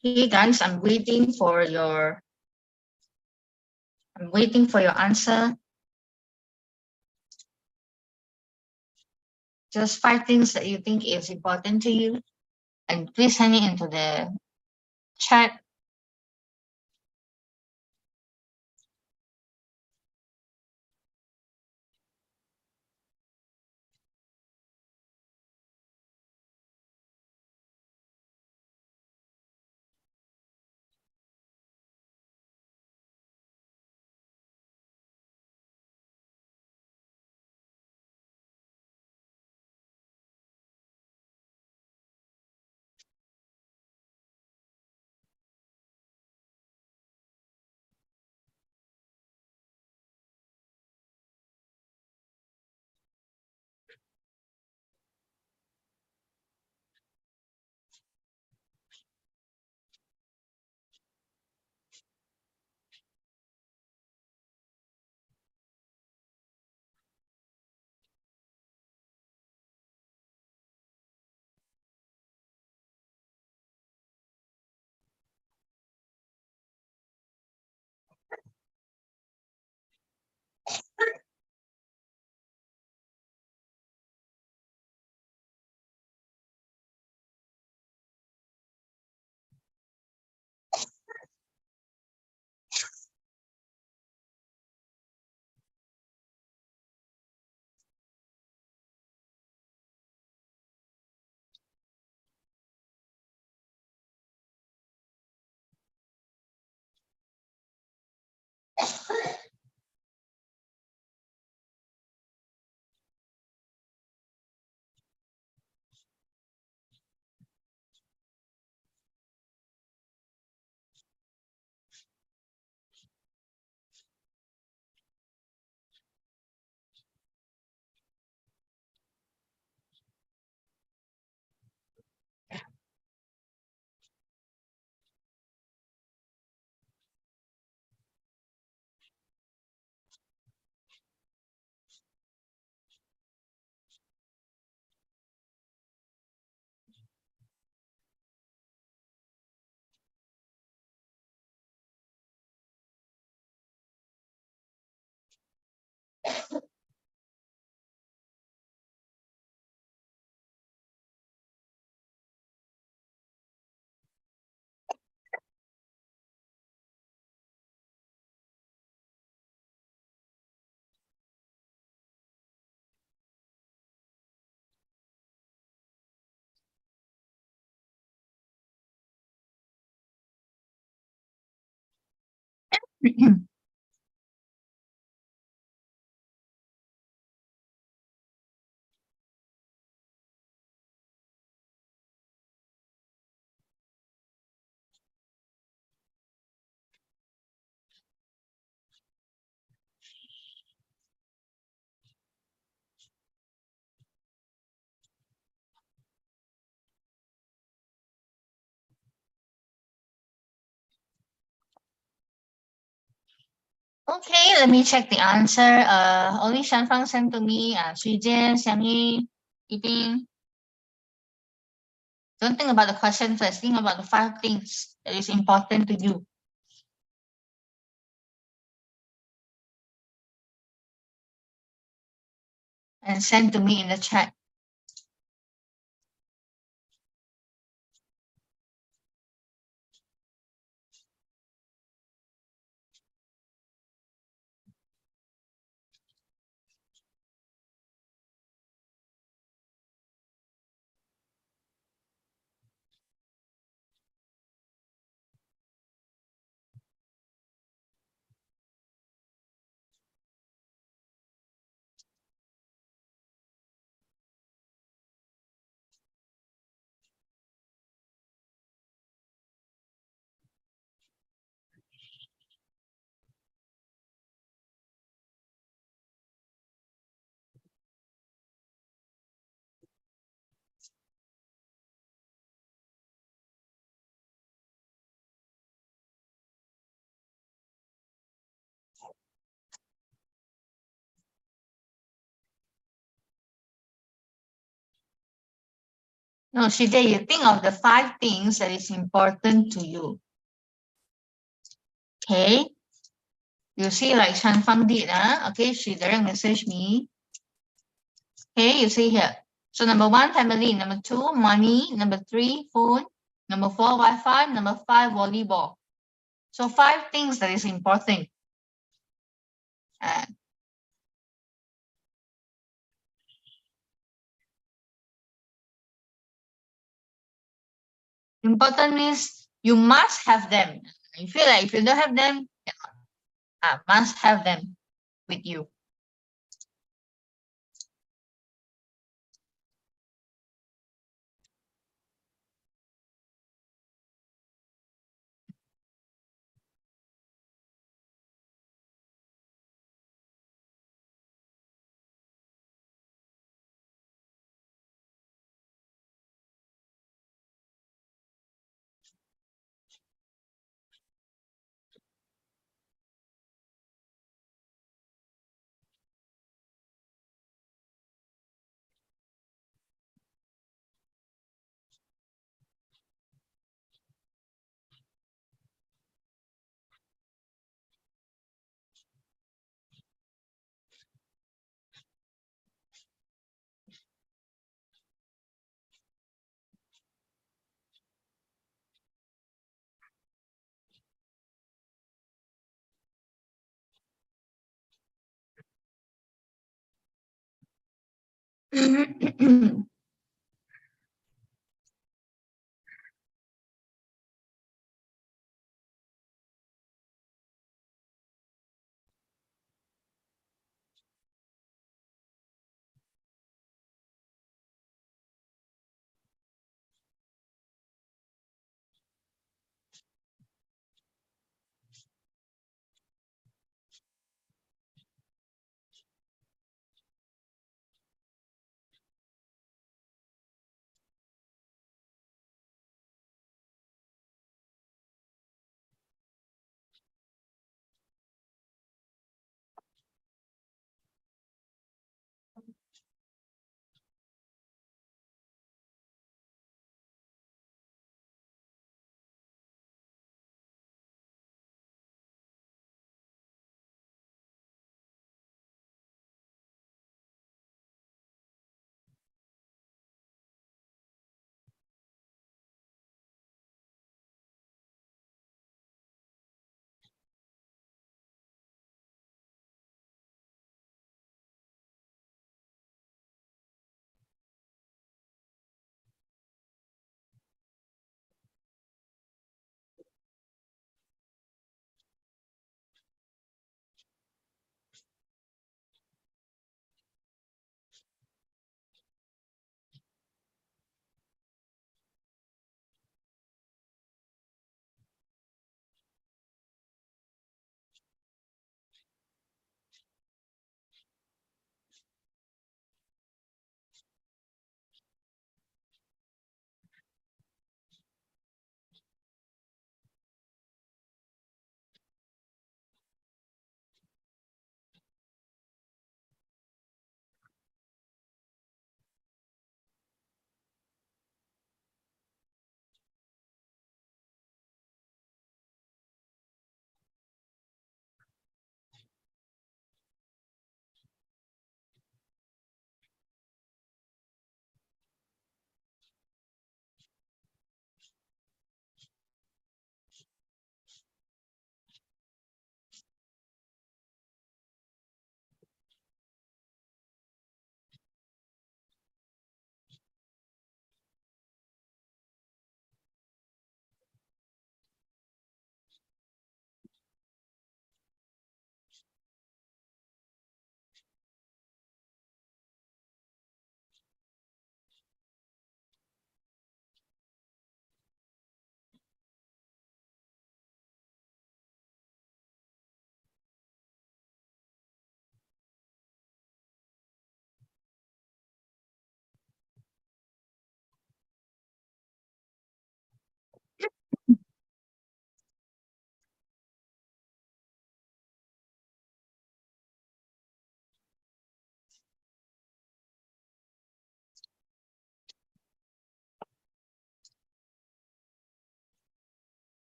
S1: Hey guys, I'm waiting for your answer. Just 5 things that you think is important to you, and please send it into the chat. Okay, let me check the answer. Only Shanfang sent to me. Sui Jian, Xiang Yi, Yiping. Don't think about the question first. Think about the 5 things that is important to you. And send to me in the chat. No, Shide, you think of the 5 things that is important to you. Okay. You see like Shan Fang did, okay, she direct message me. Okay, you see here. So number 1, family. Number 2, money. Number 3, phone. Number 4, Wi-Fi. Number 5, volleyball. So 5 things that is important. Important means you must have them. You feel like if you don't have them, must have them with you.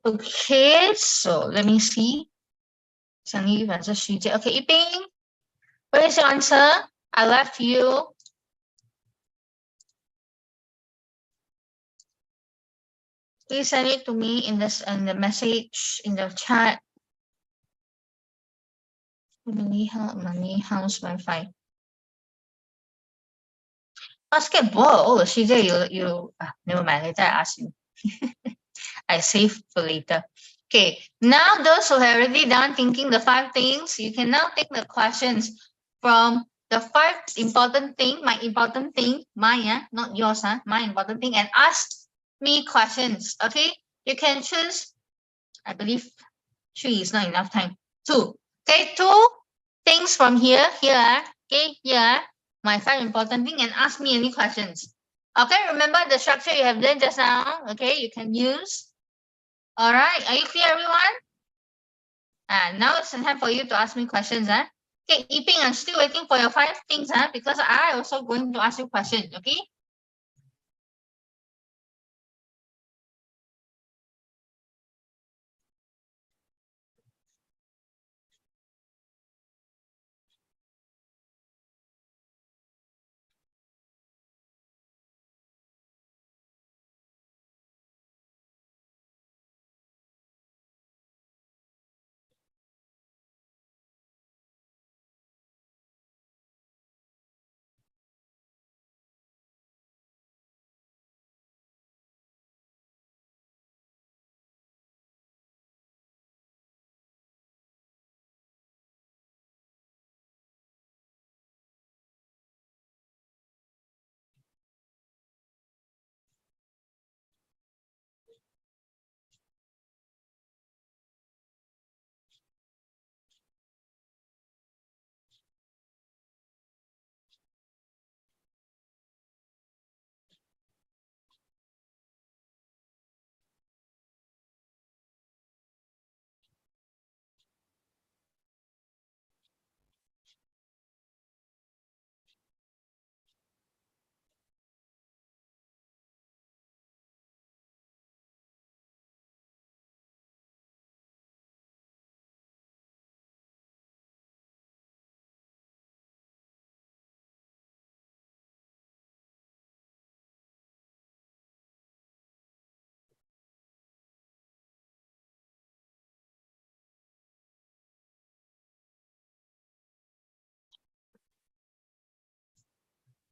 S1: Okay, so let me see. Okay, Yiping, what is your answer? I left you. Please send it to me in the message in the chat. Money house Wi-Fi. Basketball. Oh, CJ, never mind. Later I ask you. I save for later. Okay, now those who have already done thinking the 5 things, you can now take the questions from the 5 important thing, my important thing, mine, not yours, my important thing, and ask me questions. Okay, you can choose. I believe 3 is not enough time. 2. Okay, 2 things from here. Okay, here, my 5 important thing, and ask me any questions. Okay, remember the structure you have learned just now. Okay, you can use. All right, are you clear, everyone? Now it's time for you to ask me questions. Okay, Yiping, I'm still waiting for your 5 things, because I also going to ask you questions. Okay.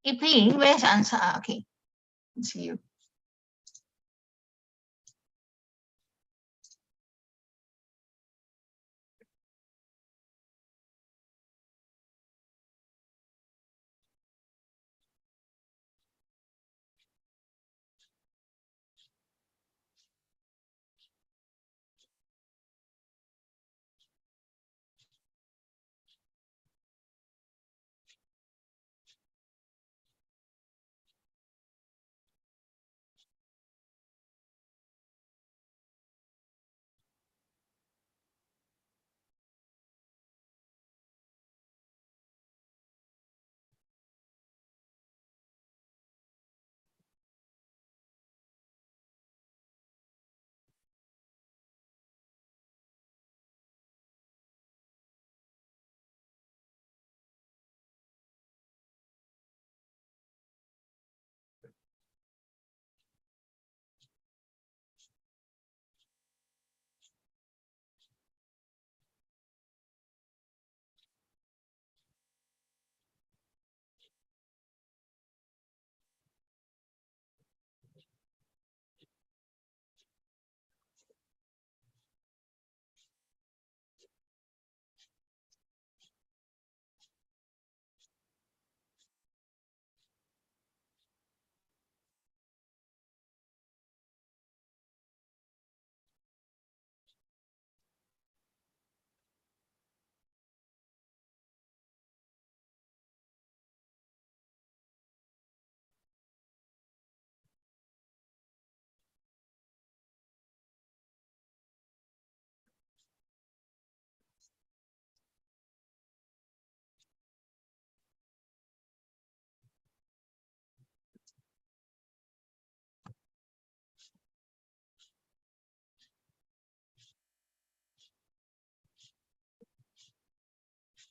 S1: Yiping, where's the answer? Okay, see you.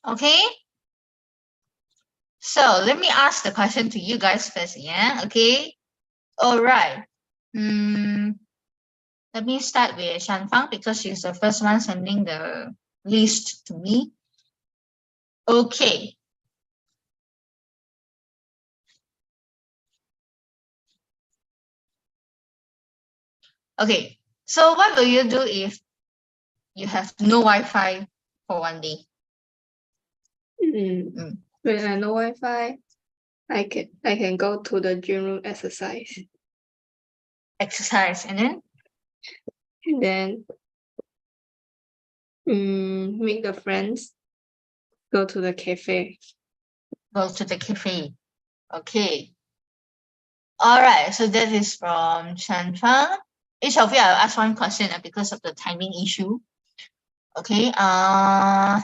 S1: Okay. So let me ask the question to you guys first. Yeah. Okay. All right. Let me start with Shanfang because she's the first one sending the list to me. Okay. Okay. So what will you do if you have no Wi-Fi for one day?
S3: When I know Wi-Fi, I can go to the gym room exercise.
S1: Exercise and then
S3: And then meet the friends, go to the cafe.
S1: go to the cafe. Okay. All right. So that is from Shanfang. Each of you, I'll ask one question because of the timing issue. Okay.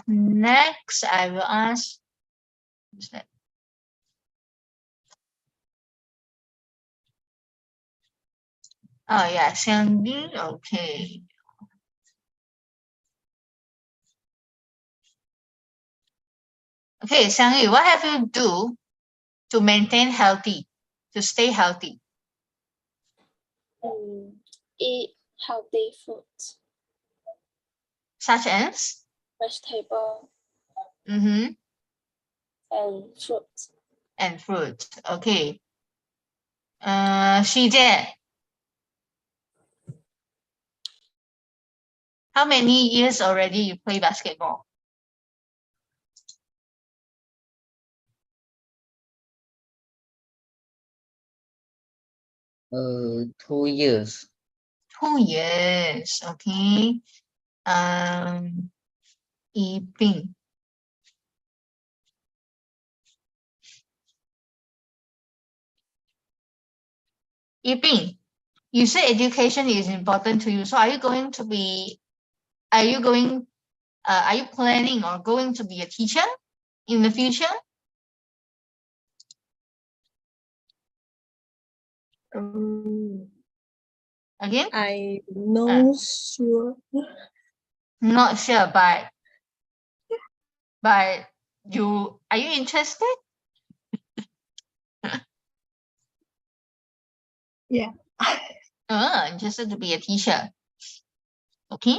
S1: Next, I will ask. Who's that? Oh yeah, Sandy. Okay. Okay, Xiangyu, what have you do to maintain healthy, to stay healthy?
S4: Eat healthy foods,
S1: Such as?
S4: vegetable,
S1: Mm-hmm.
S4: and fruits.
S1: And fruit. Okay. Shijie. How many years already you play basketball?
S2: Uh, 2 years.
S1: 2 years. Okay. Yiping. Yiping, you say education is important to you. So are you planning or going to be a teacher in the future? Again?
S5: I no sure.
S1: Not sure, but are you interested?
S5: Yeah.
S1: Interested to be a teacher. Okay.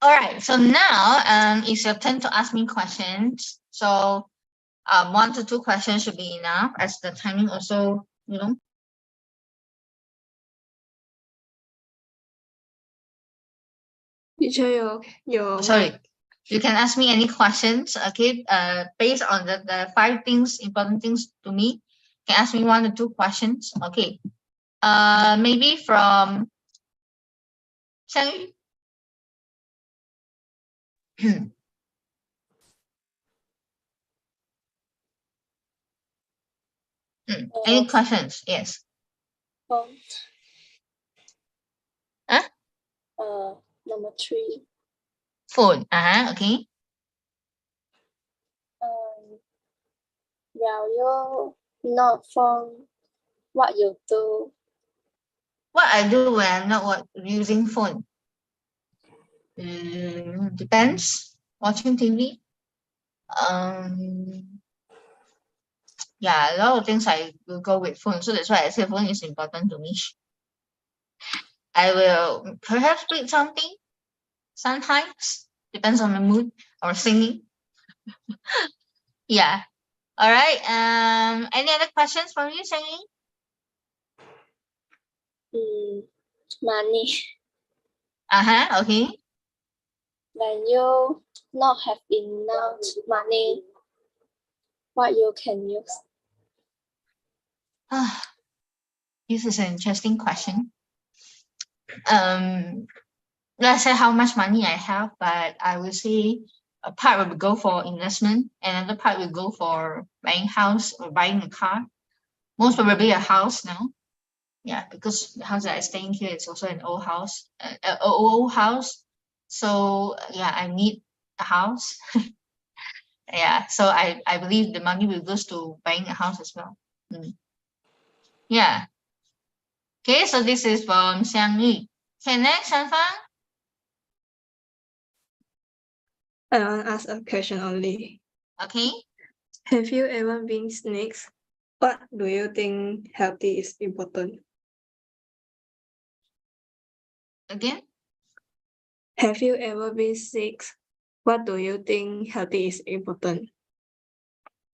S1: All right. So now it's your turn to ask me questions. So 1 to 2 questions should be enough as the timing also,
S3: Teacher, your
S1: sorry.
S3: mic.
S1: You can ask me any questions, okay? Based on the 5 things, important things to me. You can ask me 1 to 2 questions. Okay. Maybe from Xiangyu. Any questions? Yes.
S4: Phone.
S1: Huh?
S4: Number 3.
S1: Phone. Okay.
S4: Will you not phone what you do?
S1: What I do when I'm not using phone? Depends. Watching TV. Yeah, a lot of things I will go with phone. So that's why I say phone is important to me. I will perhaps read something sometimes. Depends on the mood or singing. Yeah. All right. Any other questions from you, Shangy?
S4: Money.
S1: Okay.
S4: When you not have enough money, what you can use?
S1: This is an interesting question. Let's say how much money I have, but I will say a part will go for investment, and another part will go for buying house or buying a car. Most probably a house now. Yeah, because the house that I'm staying here is also an old house, old house. So yeah, I need a house. Yeah, so I believe the money will go to buying a house as well. Yeah. Okay, so this is from Xiang Yu. Okay, next, Shanfang.
S3: I want to ask a question only.
S1: Okay.
S3: Have you ever been snakes? What do you think healthy is important?
S1: Again,
S3: Have you ever been sick? What do you think healthy is important?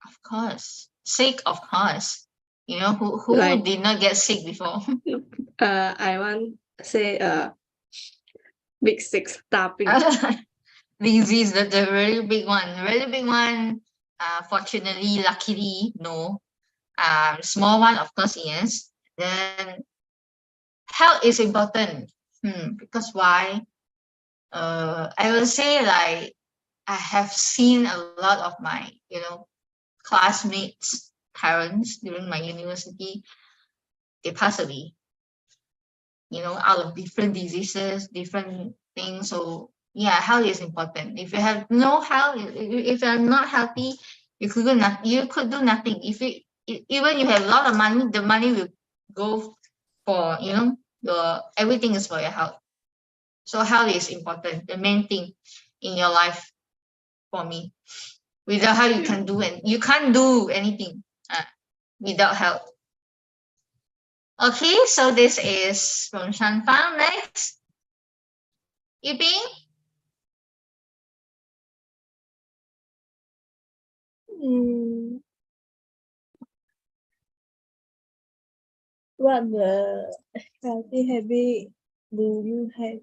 S1: of course. Sick, of course. You know, who
S3: Like-
S1: did not get sick before?
S3: I want to say big six tapping.
S1: Disease, that's a really big one. Really big one. Fortunately, luckily, no. Small one, of course, yes. Then health is important. Because why? I will say like I have seen a lot of my, classmates' parents during my university, they pass away, out of different diseases, different things. So yeah, health is important. If you have no health, if you're not healthy, you could do nothing. You could do nothing. Even you have a lot of money, the money will go for your everything is for your health. So health is important, the main thing in your life for me. Without health, you can't do anything without health. Okay, so this is from Shanfang. Next, Yiping.
S5: What the healthy habit do you have?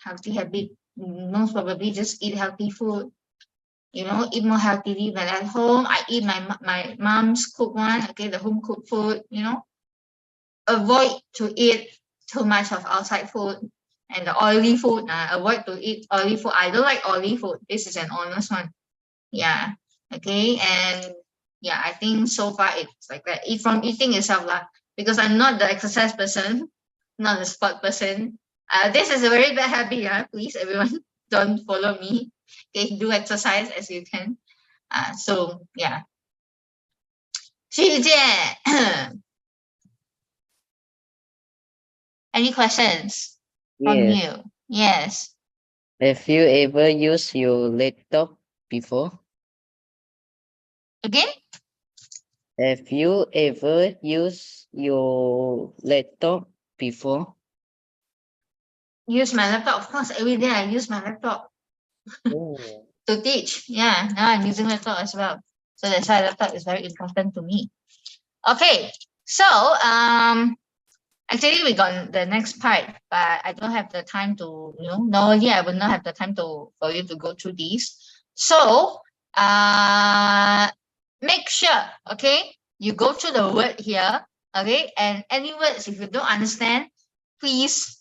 S1: Healthy habit. Most probably just eat healthy food. Eat more healthily. But at home, I eat my mom's cooked one. Okay, the home cooked food. Avoid to eat too much of outside food and the oily food. Avoid to eat oily food. I don't like oily food. This is an honest one. Yeah. Okay. And yeah, I think so far it's like that. From eating itself lah, because I'm not the exercise person, not the sport person. This is a very bad habit. Please, everyone, don't follow me. Okay, do exercise as you can. So yeah. 谢谢. Any questions from
S2: Yes.
S1: you? Yes.
S2: Have you ever used your laptop before?
S1: Again?
S2: Have you ever used your laptop before?
S1: Use my laptop. Of course, every day I use my laptop
S2: Oh.
S1: to teach. Yeah, now I'm using laptop as well. So that's why laptop is very important to me. Okay, so actually we got the next part, but I don't have the time to, normally I would not have the time for you to go through these. So make sure, okay, you go through the word here, okay, and any words if you don't understand, please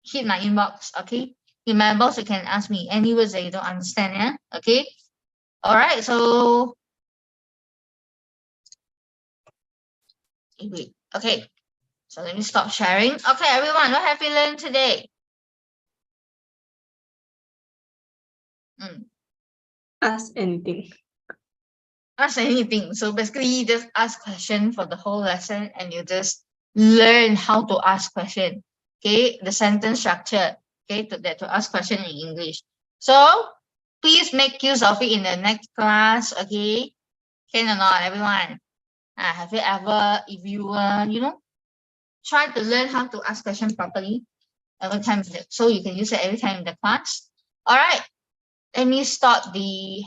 S1: hit my inbox, okay? In my inbox, you can ask me any words that you don't understand, yeah? Okay? All right, so wait, okay. So let me stop sharing. Okay, everyone, what have you learned today?
S3: Ask anything.
S1: Ask anything. So basically, just ask question for the whole lesson, and you just learn how to ask question. Okay, the sentence structure. Okay, to ask question in English. So please make use of it in the next class. Okay, can or not, everyone? Have you ever, if you try to learn how to ask question properly every time, so you can use it every time in the class? All right, let me start the